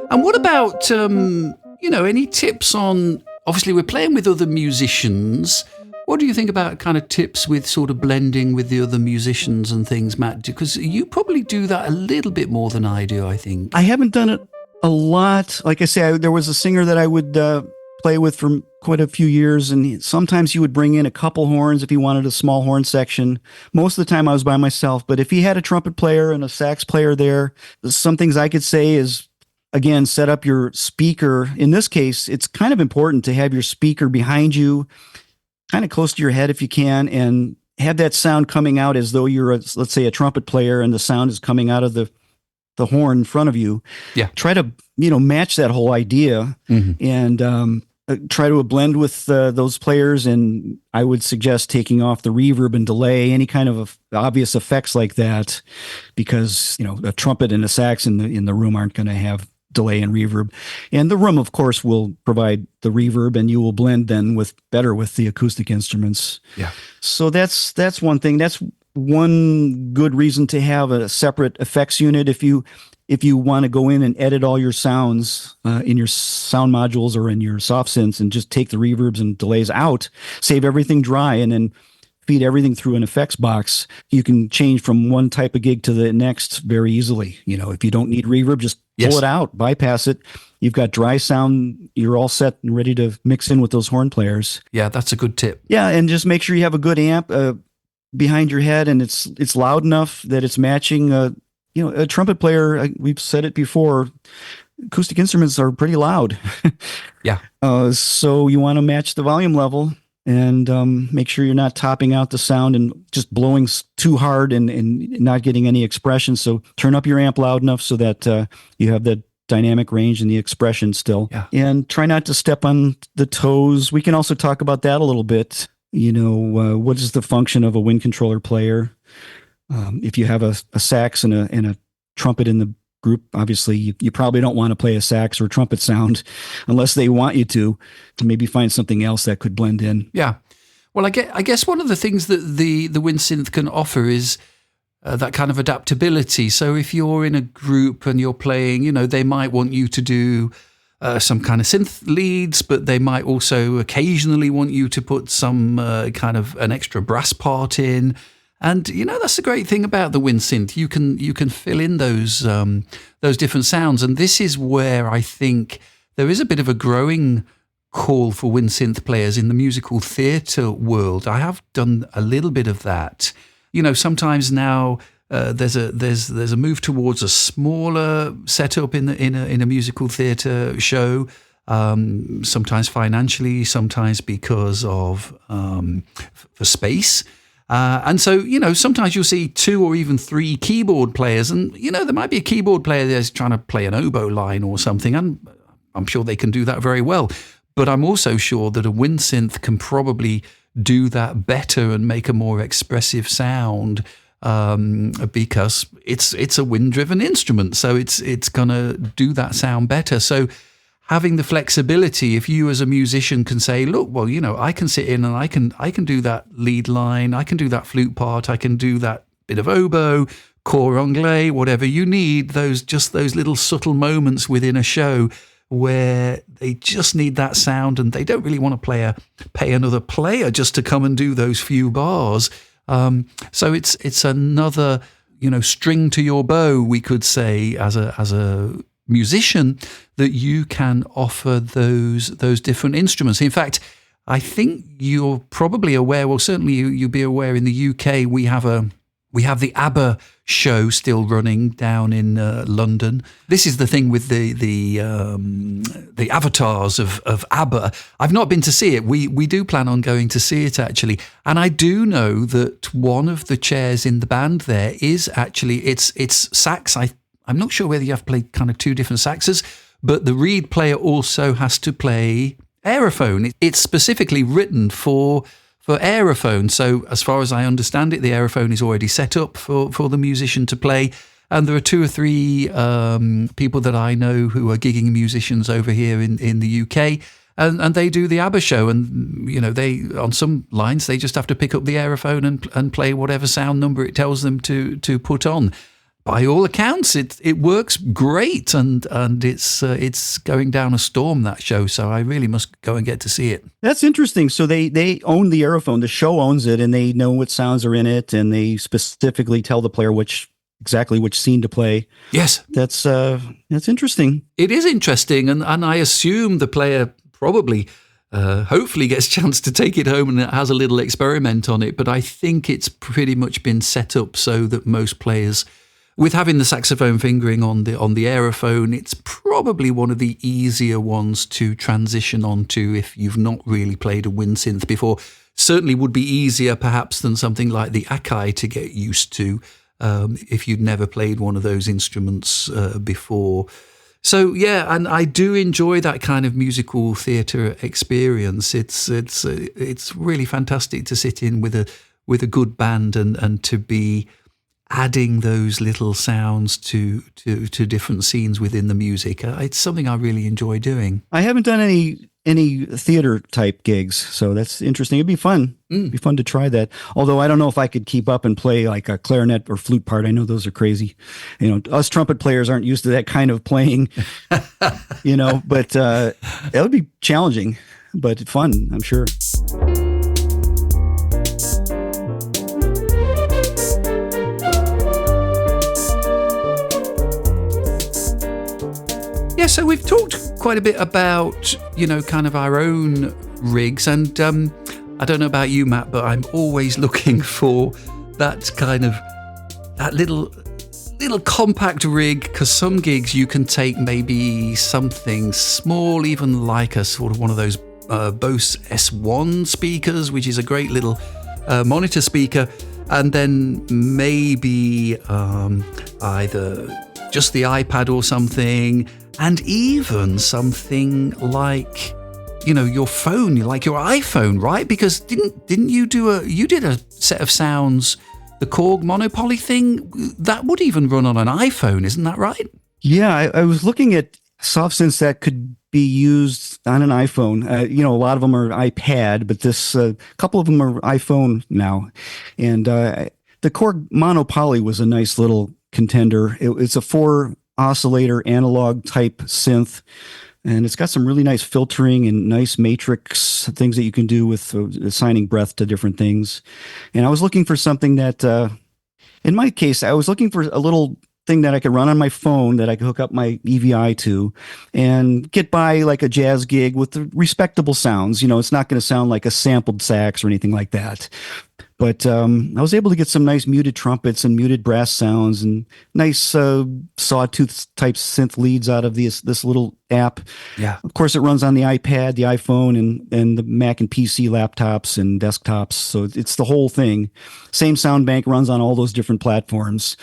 And what about, any tips on, obviously we're playing with other musicians. What do you think about kind of tips with sort of blending with the other musicians and things, Matt? Because you probably do that a little bit more than I do, I think. I haven't done it a lot. Like I say, there was a singer that I would play with for quite a few years, and sometimes he would bring in a couple horns if he wanted a small horn section. Most of the time I was by myself, but if he had a trumpet player and a sax player there, some things I could say is, again, set up your speaker. In this case, it's kind of important to have your speaker behind you, kind of close to your head if you can, and have that sound coming out as though you're, let's say, a trumpet player, and the sound is coming out of the horn in front of you. Yeah. Try to, match that whole idea, and try to blend with those players. And I would suggest taking off the reverb and delay, any kind of obvious effects like that, because, a trumpet and a sax in the room aren't going to have delay and reverb, and the room of course will provide the reverb, and you will blend then better with the acoustic instruments. Yeah. So that's one thing. That's one good reason to have a separate effects unit. If you want to go in and edit all your sounds in your sound modules or in your soft synths and just take the reverbs and delays out, save everything dry, and then feed everything through an effects box, you can change from one type of gig to the next very easily. If you don't need reverb, just pull it out, bypass it. You've got dry sound. You're all set and ready to mix in with those horn players. Yeah, that's a good tip. Yeah, and just make sure you have a good amp behind your head, and it's loud enough that it's matching. A trumpet player. We've said it before. Acoustic instruments are pretty loud. Yeah. So you want to match the volume level and make sure you're not topping out the sound and just blowing too hard and not getting any expression. So turn up your amp loud enough so that you have the dynamic range and the expression still. Yeah. And try not to step on the toes. We can also talk about that a little bit. What is the function of a wind controller player? If you have a sax and a trumpet in the group, obviously you probably don't want to play a sax or trumpet sound unless they want you to maybe find something else that could blend in. Yeah. Well, I guess one of the things that the wind synth can offer is that kind of adaptability. So if you're in a group and you're playing, they might want you to do some kind of synth leads, but they might also occasionally want you to put some kind of an extra brass part in. And that's the great thing about the wind synth. You can fill in those different sounds, and this is where I think there is a bit of a growing call for wind synth players in the musical theatre world. I have done a little bit of that. Sometimes now there's a move towards a smaller setup in a musical theatre show. Sometimes financially, sometimes because of for space. And so, sometimes you'll see 2 or even 3 keyboard players, and, there might be a keyboard player that's trying to play an oboe line or something, and I'm sure they can do that very well. But I'm also sure that a wind synth can probably do that better and make a more expressive sound because it's a wind-driven instrument, so it's going to do that sound better. So having the flexibility, if you as a musician can say, look, well, I can sit in and I can do that lead line, I can do that flute part, I can do that bit of oboe, cor anglais, whatever you need, those little subtle moments within a show where they just need that sound and they don't really want to pay another player just to come and do those few bars. So it's another, string to your bow, we could say, as a musician, that you can offer those different instruments. In fact, I think you're probably aware, well, certainly you'll be aware in the UK, we have the ABBA show still running down in London. This is the thing with the avatars of ABBA. I've not been to see it. We do plan on going to see it, actually. And I do know that one of the chairs in the band there is actually, it's sax. I'm not sure whether you have to play kind of 2 different saxes, but the reed player also has to play aerophone. It's specifically written for aerophone. So as far as I understand it, the aerophone is already set up for the musician to play. And there are 2 or 3 people that I know who are gigging musicians over here in the UK, and they do the ABBA show. And, they on some lines, they just have to pick up the aerophone and play whatever sound number it tells them to put on. By all accounts, it works great, and it's going down a storm, that show. So I really must go and get to see it. That's interesting. So they own the aerophone. The show owns it, and they know what sounds are in it, and they specifically tell the player exactly which scene to play. Yes, that's interesting. It is interesting, and I assume the player probably. Hopefully gets a chance to take it home and it has a little experiment on it. But I think it's pretty much been set up so that most players, with having the saxophone fingering on the aerophone, it's probably one of the easier ones to transition onto if you've not really played a wind synth before. Certainly would be easier perhaps than something like the Akai to get used to if you'd never played one of those instruments before. So yeah, and I do enjoy that kind of musical theatre experience. It's really fantastic to sit in with a good band and to be adding those little sounds to different scenes within the music. It's something I really enjoy doing. I haven't done any any theater type gigs. So that's interesting. It'd be fun. It'd be fun to try that. Although I don't know if I could keep up and play like a clarinet or flute part. I know those are crazy. Us trumpet players aren't used to that kind of playing, but that would be challenging, but fun, I'm sure. Yeah, so we've talked quite a bit about, kind of our own rigs. And I don't know about you, Matt, but I'm always looking for that little compact rig, because some gigs you can take maybe something small, even like a sort of one of those Bose S1 speakers, which is a great little monitor speaker, and then maybe either just the iPad or something, and even something like, your phone, like your iPhone, right? Because didn't you did a set of sounds, the Korg monopoly thing, that would even run on an iPhone, isn't that right? Yeah, I was looking at soft synths that could be used on an iPhone. A lot of them are iPad, but this couple of them are iPhone now. And the Korg monopoly was a nice little contender. It's a 4 oscillator analog type synth, and it's got some really nice filtering and nice matrix things that you can do with assigning breath to different things. And I was looking for something that, in my case, I was looking for a little thing that I could run on my phone that I could hook up my EVI to and get by like a jazz gig with the respectable sounds. It's not going to sound like a sampled sax or anything like that. But I was able to get some nice muted trumpets and muted brass sounds and nice sawtooth type synth leads out of this little app. Yeah. Of course, it runs on the iPad, the iPhone, and the Mac and PC laptops and desktops. So it's the whole thing. Same sound bank runs on all those different platforms.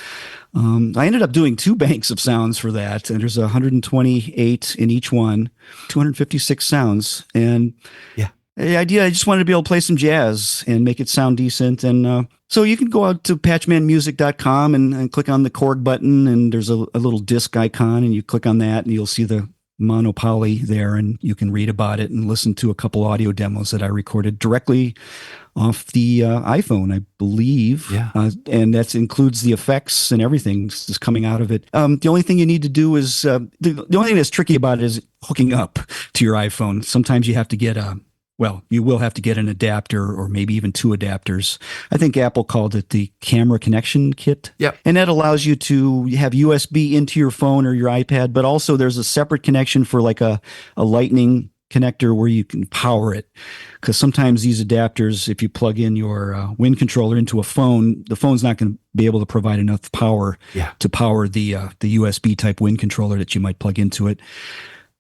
I ended up doing 2 banks of sounds for that, and there's 128 in each one, 256 sounds. And yeah. The idea, I just wanted to be able to play some jazz and make it sound decent. And so you can go out to patchmanmusic.com and click on the Korg button, and there's a little disc icon, and you click on that, and you'll see the monopoly there, and you can read about it and listen to a couple audio demos that I recorded directly off the iPhone, I believe. Yeah. And that includes the effects and everything just coming out of it. The only thing you need to do is, the only thing that's tricky about it is hooking up to your iPhone. Sometimes you have to get you will have to get an adapter or maybe even 2 adapters. I think Apple called it the camera connection kit. Yep. And that allows you to have USB into your phone or your iPad, but also there's a separate connection for like a lightning connector where you can power it. Because sometimes these adapters, if you plug in your Wind controller into a phone, the phone's not going to be able to provide enough power to power the USB type Wind controller that you might plug into it.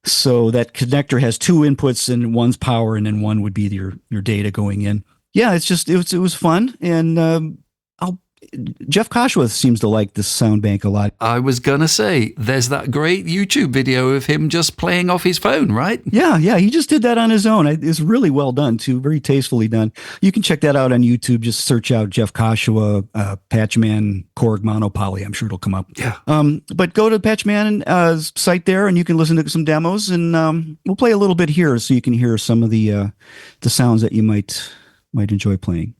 So that connector has 2 inputs, and one's power, and then one would be your data going in. Yeah, it was fun, and Jeff Koshworth seems to like this sound bank a lot. I was gonna say, there's that great YouTube video of him just playing off his phone, right? Yeah, he just did that on his own. It's really well done too, very tastefully done. You can check that out on YouTube. Just search out Jeff Koshworth, Patchman Korg Monopoly. I'm sure it'll come up. Yeah. But go to Patchman site there, and you can listen to some demos, and we'll play a little bit here so you can hear some of the sounds that you might enjoy playing.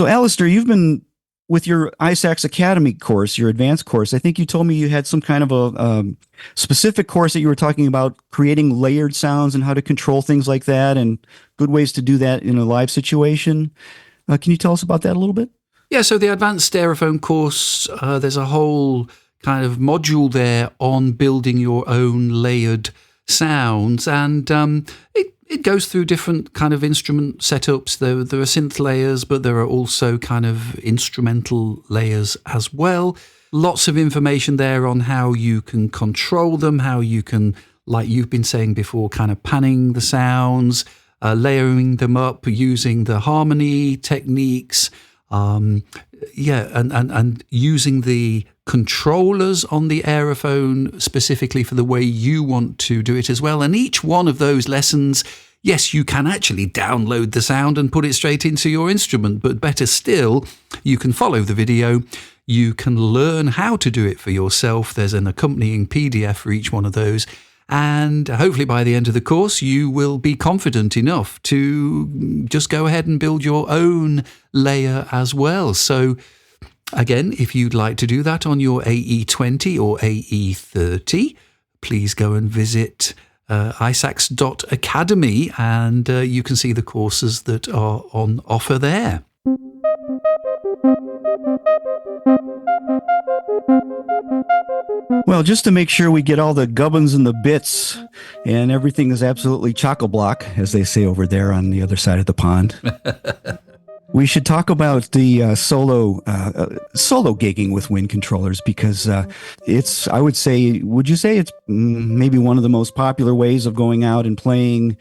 So, Alistair, you've been with your iSax Academy course, your advanced course. I think you told me you had some kind of a specific course that you were talking about creating layered sounds and how to control things like that, and good ways to do that in a live situation. Can you tell us about that a little bit? Yeah, so the Advanced Aerophone course, there's a whole kind of module there on building your own layered sounds, and it goes through different kind of instrument setups. There are synth layers, but there are also kind of instrumental layers as well. Lots of information there on how you can control them, how you can, like you've been saying before, kind of panning the sounds, layering them up using the harmony techniques, and using the controllers on the Aerophone specifically for the way you want to do it as well. And each one of those lessons, yes, you can actually download the sound and put it straight into your instrument, but better still, you can follow the video. You can learn how to do it for yourself. There's an accompanying PDF for each one of those. And hopefully by the end of the course, you will be confident enough to just go ahead and build your own layer as well. So again, if you'd like to do that on your AE20 or AE30, please go and visit isax.academy, and you can see the courses that are on offer there. Well, just to make sure we get all the gubbins and the bits and everything is absolutely chock-a-block, as they say over there on the other side of the pond, we should talk about the solo gigging with wind controllers, because it's, I would say, would you say it's maybe one of the most popular ways of going out and playing?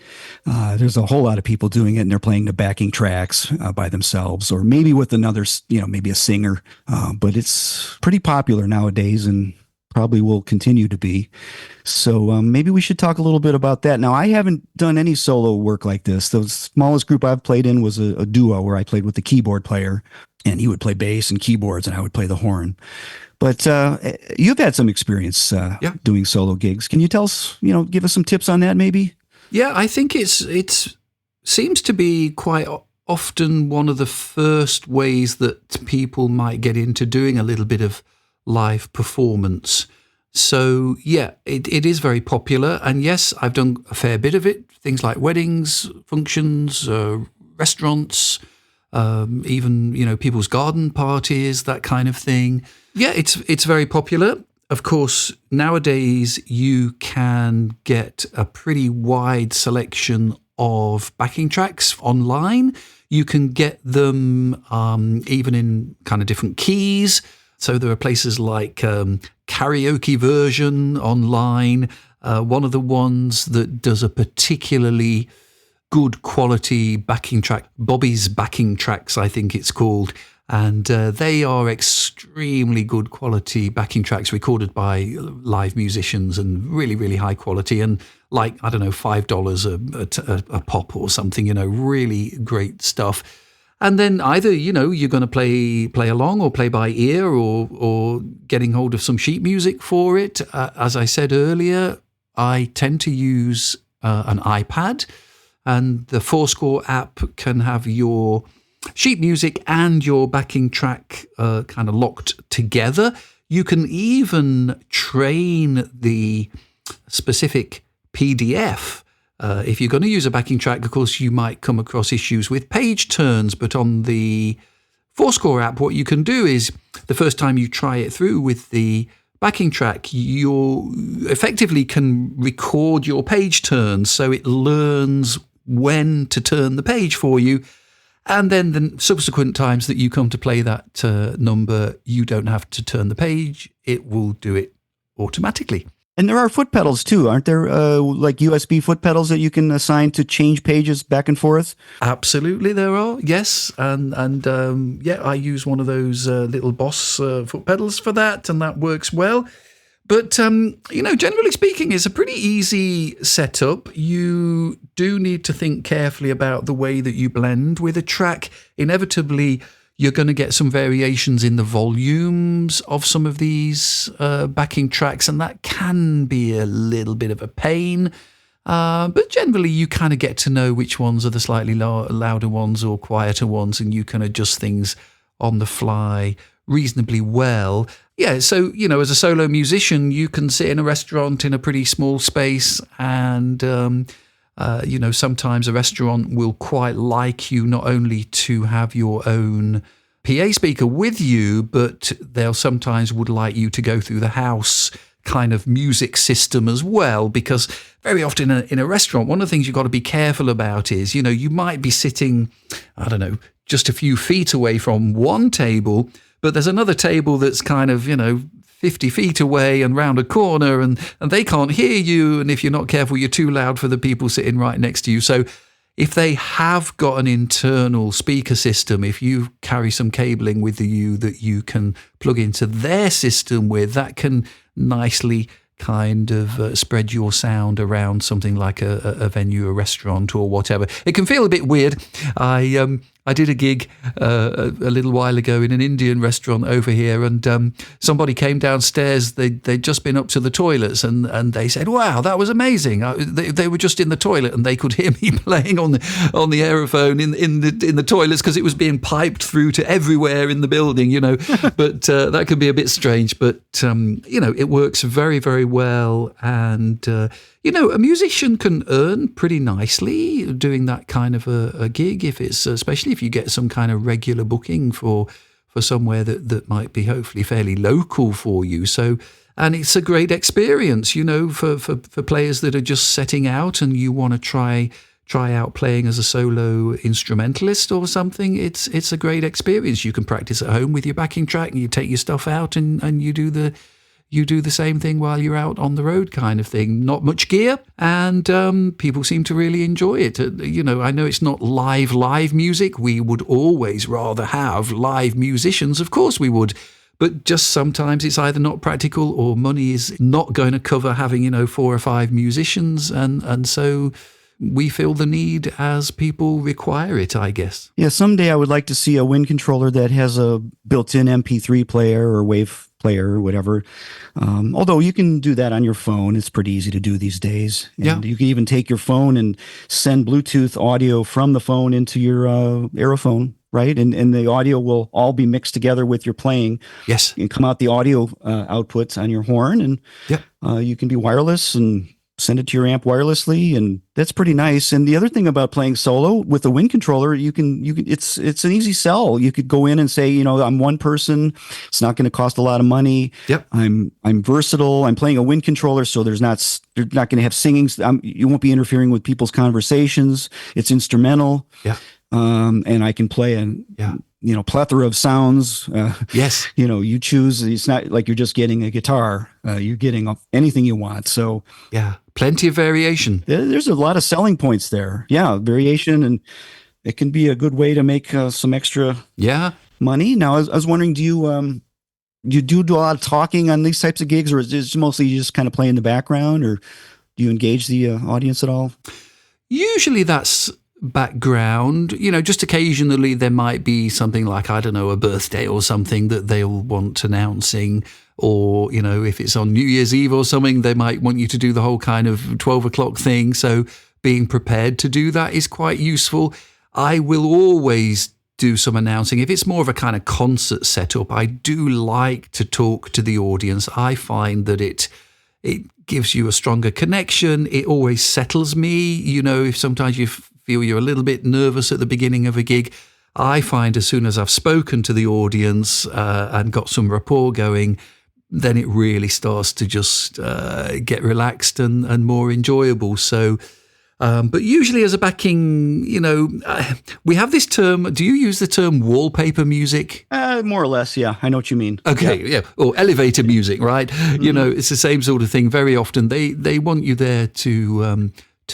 There's a whole lot of people doing it, and they're playing the backing tracks by themselves, or maybe with another, maybe a singer. But it's pretty popular nowadays, and probably will continue to be. So maybe we should talk a little bit about that. Now, I haven't done any solo work like this. The smallest group I've played in was a duo where I played with the keyboard player, and he would play bass and keyboards, and I would play the horn. But you've had some experience doing solo gigs. Can you tell us, give us some tips on that maybe? Yeah, I think it seems to be quite often one of the first ways that people might get into doing a little bit of live performance. So yeah, it is very popular, and yes, I've done a fair bit of it. Things like weddings, functions, restaurants, even people's garden parties, that kind of thing. Yeah, it's very popular. Of course, nowadays you can get a pretty wide selection of backing tracks online. You can get them even in kind of different keys. So there are places like Karaoke Version online. One of the ones that does a particularly good quality backing track, Bobby's Backing Tracks, I think it's called. And they are extremely good quality backing tracks recorded by live musicians, and really, really high quality. And like, I don't know, $5 a pop or something, really great stuff. And then either, you're going to play along or play by ear, or getting hold of some sheet music for it. As I said earlier, I tend to use an iPad, and the Fourscore app can have your sheet music and your backing track kind of locked together. You can even train the specific PDF. If you're going to use a backing track, of course, you might come across issues with page turns, but on the Fourscore app, what you can do is the first time you try it through with the backing track, you effectively can record your page turns, so it learns when to turn the page for you. And then the subsequent times that you come to play that number, you don't have to turn the page. It will do it automatically. And there are foot pedals too, aren't there? Like USB foot pedals that you can assign to change pages back and forth? Absolutely, there are. Yes, and I use one of those little Boss foot pedals for that, and that works well. But generally speaking, it's a pretty easy setup. You do need to think carefully about the way that you blend with a track. Inevitably, you're going to get some variations in the volumes of some of these backing tracks, and that can be a little bit of a pain. But generally, you kind of get to know which ones are the slightly louder ones or quieter ones, and you can adjust things on the fly reasonably well. Yeah, so, as a solo musician, you can sit in a restaurant in a pretty small space, and, sometimes a restaurant will quite like you not only to have your own PA speaker with you, but they'll sometimes would like you to go through the house kind of music system as well, because very often in a restaurant, one of the things you've got to be careful about is, you might be sitting, I don't know, just a few feet away from one table, but there's another table that's kind of, 50 feet away and round a corner, and they can't hear you. And if you're not careful, you're too loud for the people sitting right next to you. So if they have got an internal speaker system, if you carry some cabling with you that you can plug into their system with, that can nicely kind of spread your sound around something like a venue, a restaurant or whatever. It can feel a bit weird. I did a gig a little while ago in an Indian restaurant over here, and somebody came downstairs. They'd just been up to the toilets, and they said, "Wow, that was amazing." They were just in the toilet, and they could hear me playing on the aerophone in the toilets, because it was being piped through to everywhere in the building, But that can be a bit strange, but it works very, very well, and a musician can earn pretty nicely doing that kind of a gig, if it's especially if you get some kind of regular booking for somewhere that might be hopefully fairly local for you. So, and it's a great experience, for players that are just setting out and you want to try out playing as a solo instrumentalist or something. It's a great experience. You can practice at home with your backing track, and you take your stuff out and you do the same thing while you're out on the road, kind of thing. Not much gear, and people seem to really enjoy it. I know it's not live music. We would always rather have live musicians, of course we would. But just sometimes it's either not practical, or money is not going to cover having, 4 or 5 musicians, and so we feel the need as people require it, I guess. Yeah, someday I would like to see a Wind controller that has a built-in MP3 player or wave player or whatever. Although you can do that on your phone. It's pretty easy to do these days. And you can even take your phone and send Bluetooth audio from the phone into your Aerophone, right? And the audio will all be mixed together with your playing. Yes. And come out the audio outputs on your horn, and you can be wireless and send it to your amp wirelessly, and that's pretty nice. And the other thing about playing solo with a Wind controller, you can it's an easy sell. You could go in and say, I'm one person. It's not going to cost a lot of money. Yep. I'm versatile. I'm playing a Wind controller, so they're not going to have singing. You won't be interfering with people's conversations. It's instrumental. Yeah. And I can play plethora of sounds. Yes. You choose. It's not like you're just getting a guitar. You're getting anything you want. So yeah, plenty of variation. There's a lot of selling points there. Yeah, variation, and it can be a good way to make some extra money. Now, I was wondering, do you do a lot of talking on these types of gigs, or is it mostly you just kind of play in the background, or do you engage the audience at all? Usually that's background. Just occasionally there might be something like, I don't know, a birthday or something that they'll want announcing, or if it's on New Year's Eve or something, they might want you to do the whole kind of 12 o'clock thing. So being prepared to do that is quite useful. I will always do some announcing. If it's more of a kind of concert setup, I do like to talk to the audience. I find that it gives you a stronger connection. It always settles me. If sometimes you feel you're a little bit nervous at the beginning of a gig, I find as soon as I've spoken to the audience and got some rapport going, then it really starts to just get relaxed and more enjoyable. So, but usually as a backing, we have this term. Do you use the term wallpaper music? More or less, yeah. I know what you mean. Okay, yeah. Or elevator music, right? Mm-hmm. It's the same sort of thing. Very often they want you there to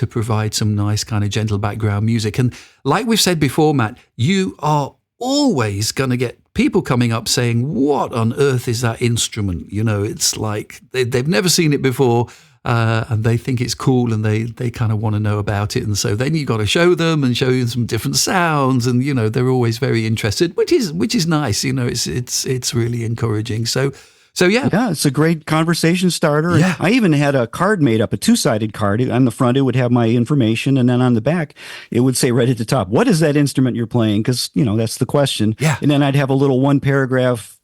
provide some nice kind of gentle background music. And like we've said before, Matt, you are always going to get people coming up saying, what on earth is that instrument? It's like they've never seen it before, and they think it's cool, and they kind of want to know about it. And so then you got to show them some different sounds, and they're always very interested, which is nice. It's really encouraging. So So yeah. Yeah, it's a great conversation starter. Yeah. I even had a card made up, a 2-sided card. On the front, it would have my information, and then on the back, it would say right at the top, what is that instrument you're playing? Because, that's the question. Yeah. And then I'd have a little 1 paragraph,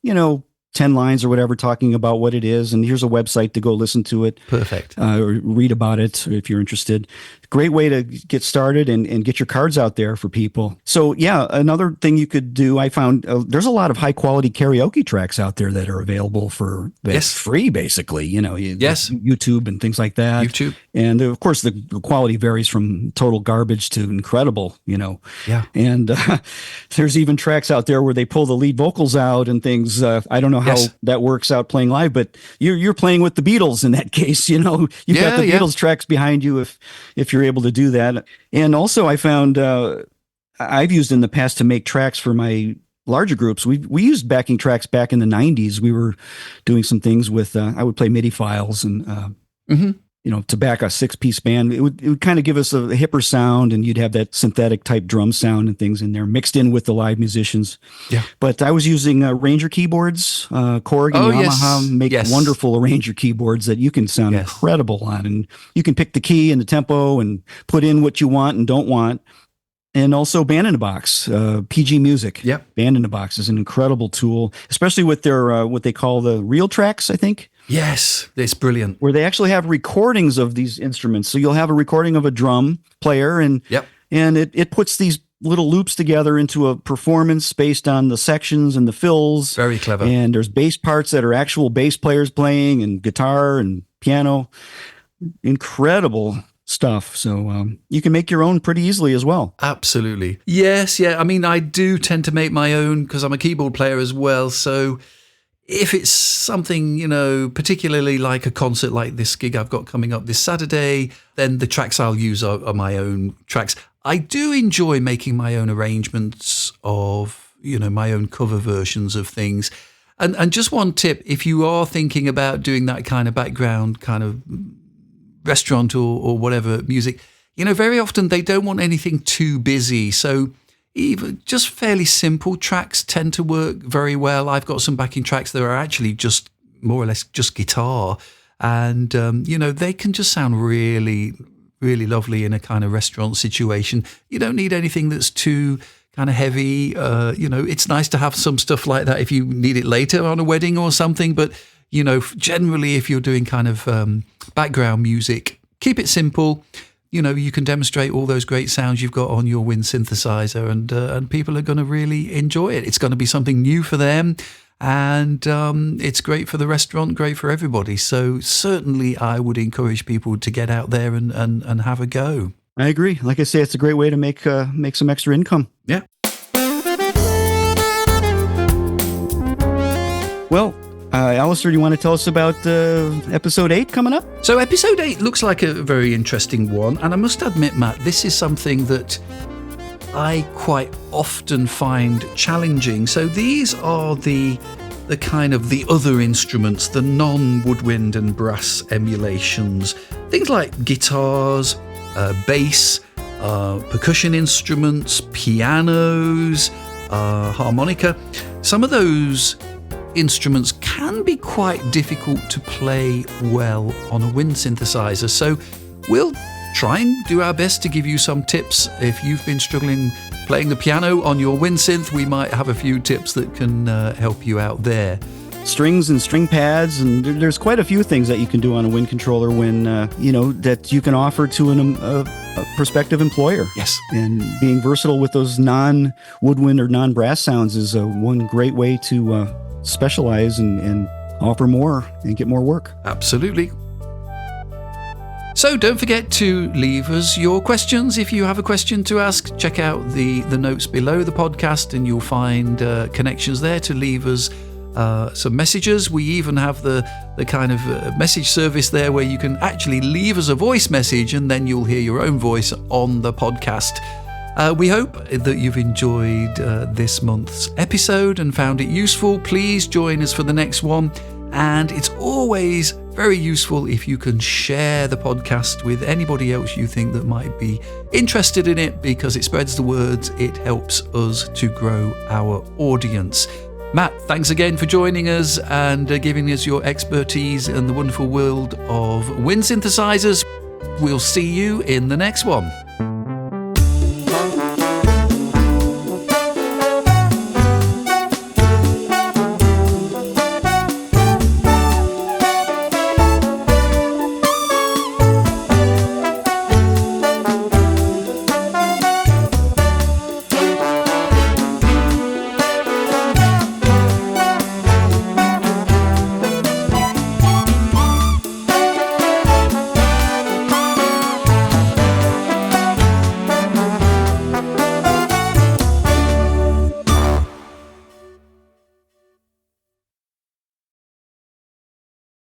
10 lines or whatever talking about what it is. And here's a website to go listen to it. Perfect. Or read about it if you're interested. Great way to get started and get your cards out there for people. So yeah, another thing you could do, I found there's a lot of high quality karaoke tracks out there that are available for free, basically, Yes. YouTube and things like that. YouTube. And of course the quality varies from total garbage to incredible, Yeah. And there's even tracks out there where they pull the lead vocals out and things. I don't know how that works out playing live, but you're playing with the Beatles in that case. You've got the Beatles tracks behind you if you're able to do that. And also, I found I've used in the past to make tracks for my larger groups. We used backing tracks back in the 90s. We were doing some things with I would play MIDI files and to back a 6-piece band. It would kind of give us a hipper sound, and you'd have that synthetic type drum sound and things in there mixed in with the live musicians. Yeah. But I was using Ranger keyboards. Korg and Yamaha make wonderful Ranger keyboards that you can sound incredible on, and you can pick the key and the tempo and put in what you want and don't want. And also Band in a Box, PG Music. Yep. Band in a Box is an incredible tool, especially with their what they call the real tracks, I think. Yes, it's brilliant. Where they actually have recordings of these instruments. So you'll have a recording of a drum player, and it puts these little loops together into a performance based on the sections and the fills. Very clever. And there's bass parts that are actual bass players playing, and guitar and piano. Incredible stuff. So you can make your own pretty easily as well. Absolutely. Yes, yeah. I mean, I do tend to make my own because I'm a keyboard player as well. So if it's something, particularly like a concert like this gig I've got coming up this Saturday, then the tracks I'll use are my own tracks. I do enjoy making my own arrangements of, my own cover versions of things. And just one tip, if you are thinking about doing that kind of background kind of restaurant or whatever music, very often they don't want anything too busy. So even just fairly simple tracks tend to work very well. I've got some backing tracks that are actually just more or less just guitar, and they can just sound really, really lovely in a kind of restaurant situation. You don't need anything that's too kind of heavy. It's nice to have some stuff like that if you need it later on a wedding or something. But generally, if you're doing kind of background music, keep it simple. You can demonstrate all those great sounds you've got on your Wind synthesizer, and people are going to really enjoy it. It's going to be something new for them, and it's great for the restaurant, great for everybody. So certainly I would encourage people to get out there and have a go. I agree. Like I say, it's a great way to make some extra income. Yeah. Well, Alistair, do you want to tell us about episode 8 coming up? So episode 8 looks like a very interesting one. And I must admit, Matt, this is something that I quite often find challenging. So these are the kind of the other instruments, the non-woodwind and brass emulations. Things like guitars, bass, percussion instruments, pianos, harmonica. Some of those instruments can be quite difficult to play well on a wind synthesizer, so we'll try and do our best to give you some tips. If you've been struggling playing the piano on your wind synth, we might have a few tips that can help you out there. Strings and string pads, and there's quite a few things that you can do on a wind controller when that you can offer to a prospective employer. Yes, and being versatile with those non-woodwind or non-brass sounds is one great way to specialize and offer more and get more work. Absolutely. So don't forget to leave us your questions. If you have a question to ask, check out the notes below the podcast and you'll find connections there to leave us some messages. We even have the kind of message service there where you can actually leave us a voice message and then you'll hear your own voice on the podcast. We hope that you've enjoyed this month's episode and found it useful. Please join us for the next one. And it's always very useful if you can share the podcast with anybody else you think that might be interested in it, because it spreads the word. It helps us to grow our audience. Matt, thanks again for joining us and giving us your expertise in the wonderful world of wind synthesizers. We'll see you in the next one.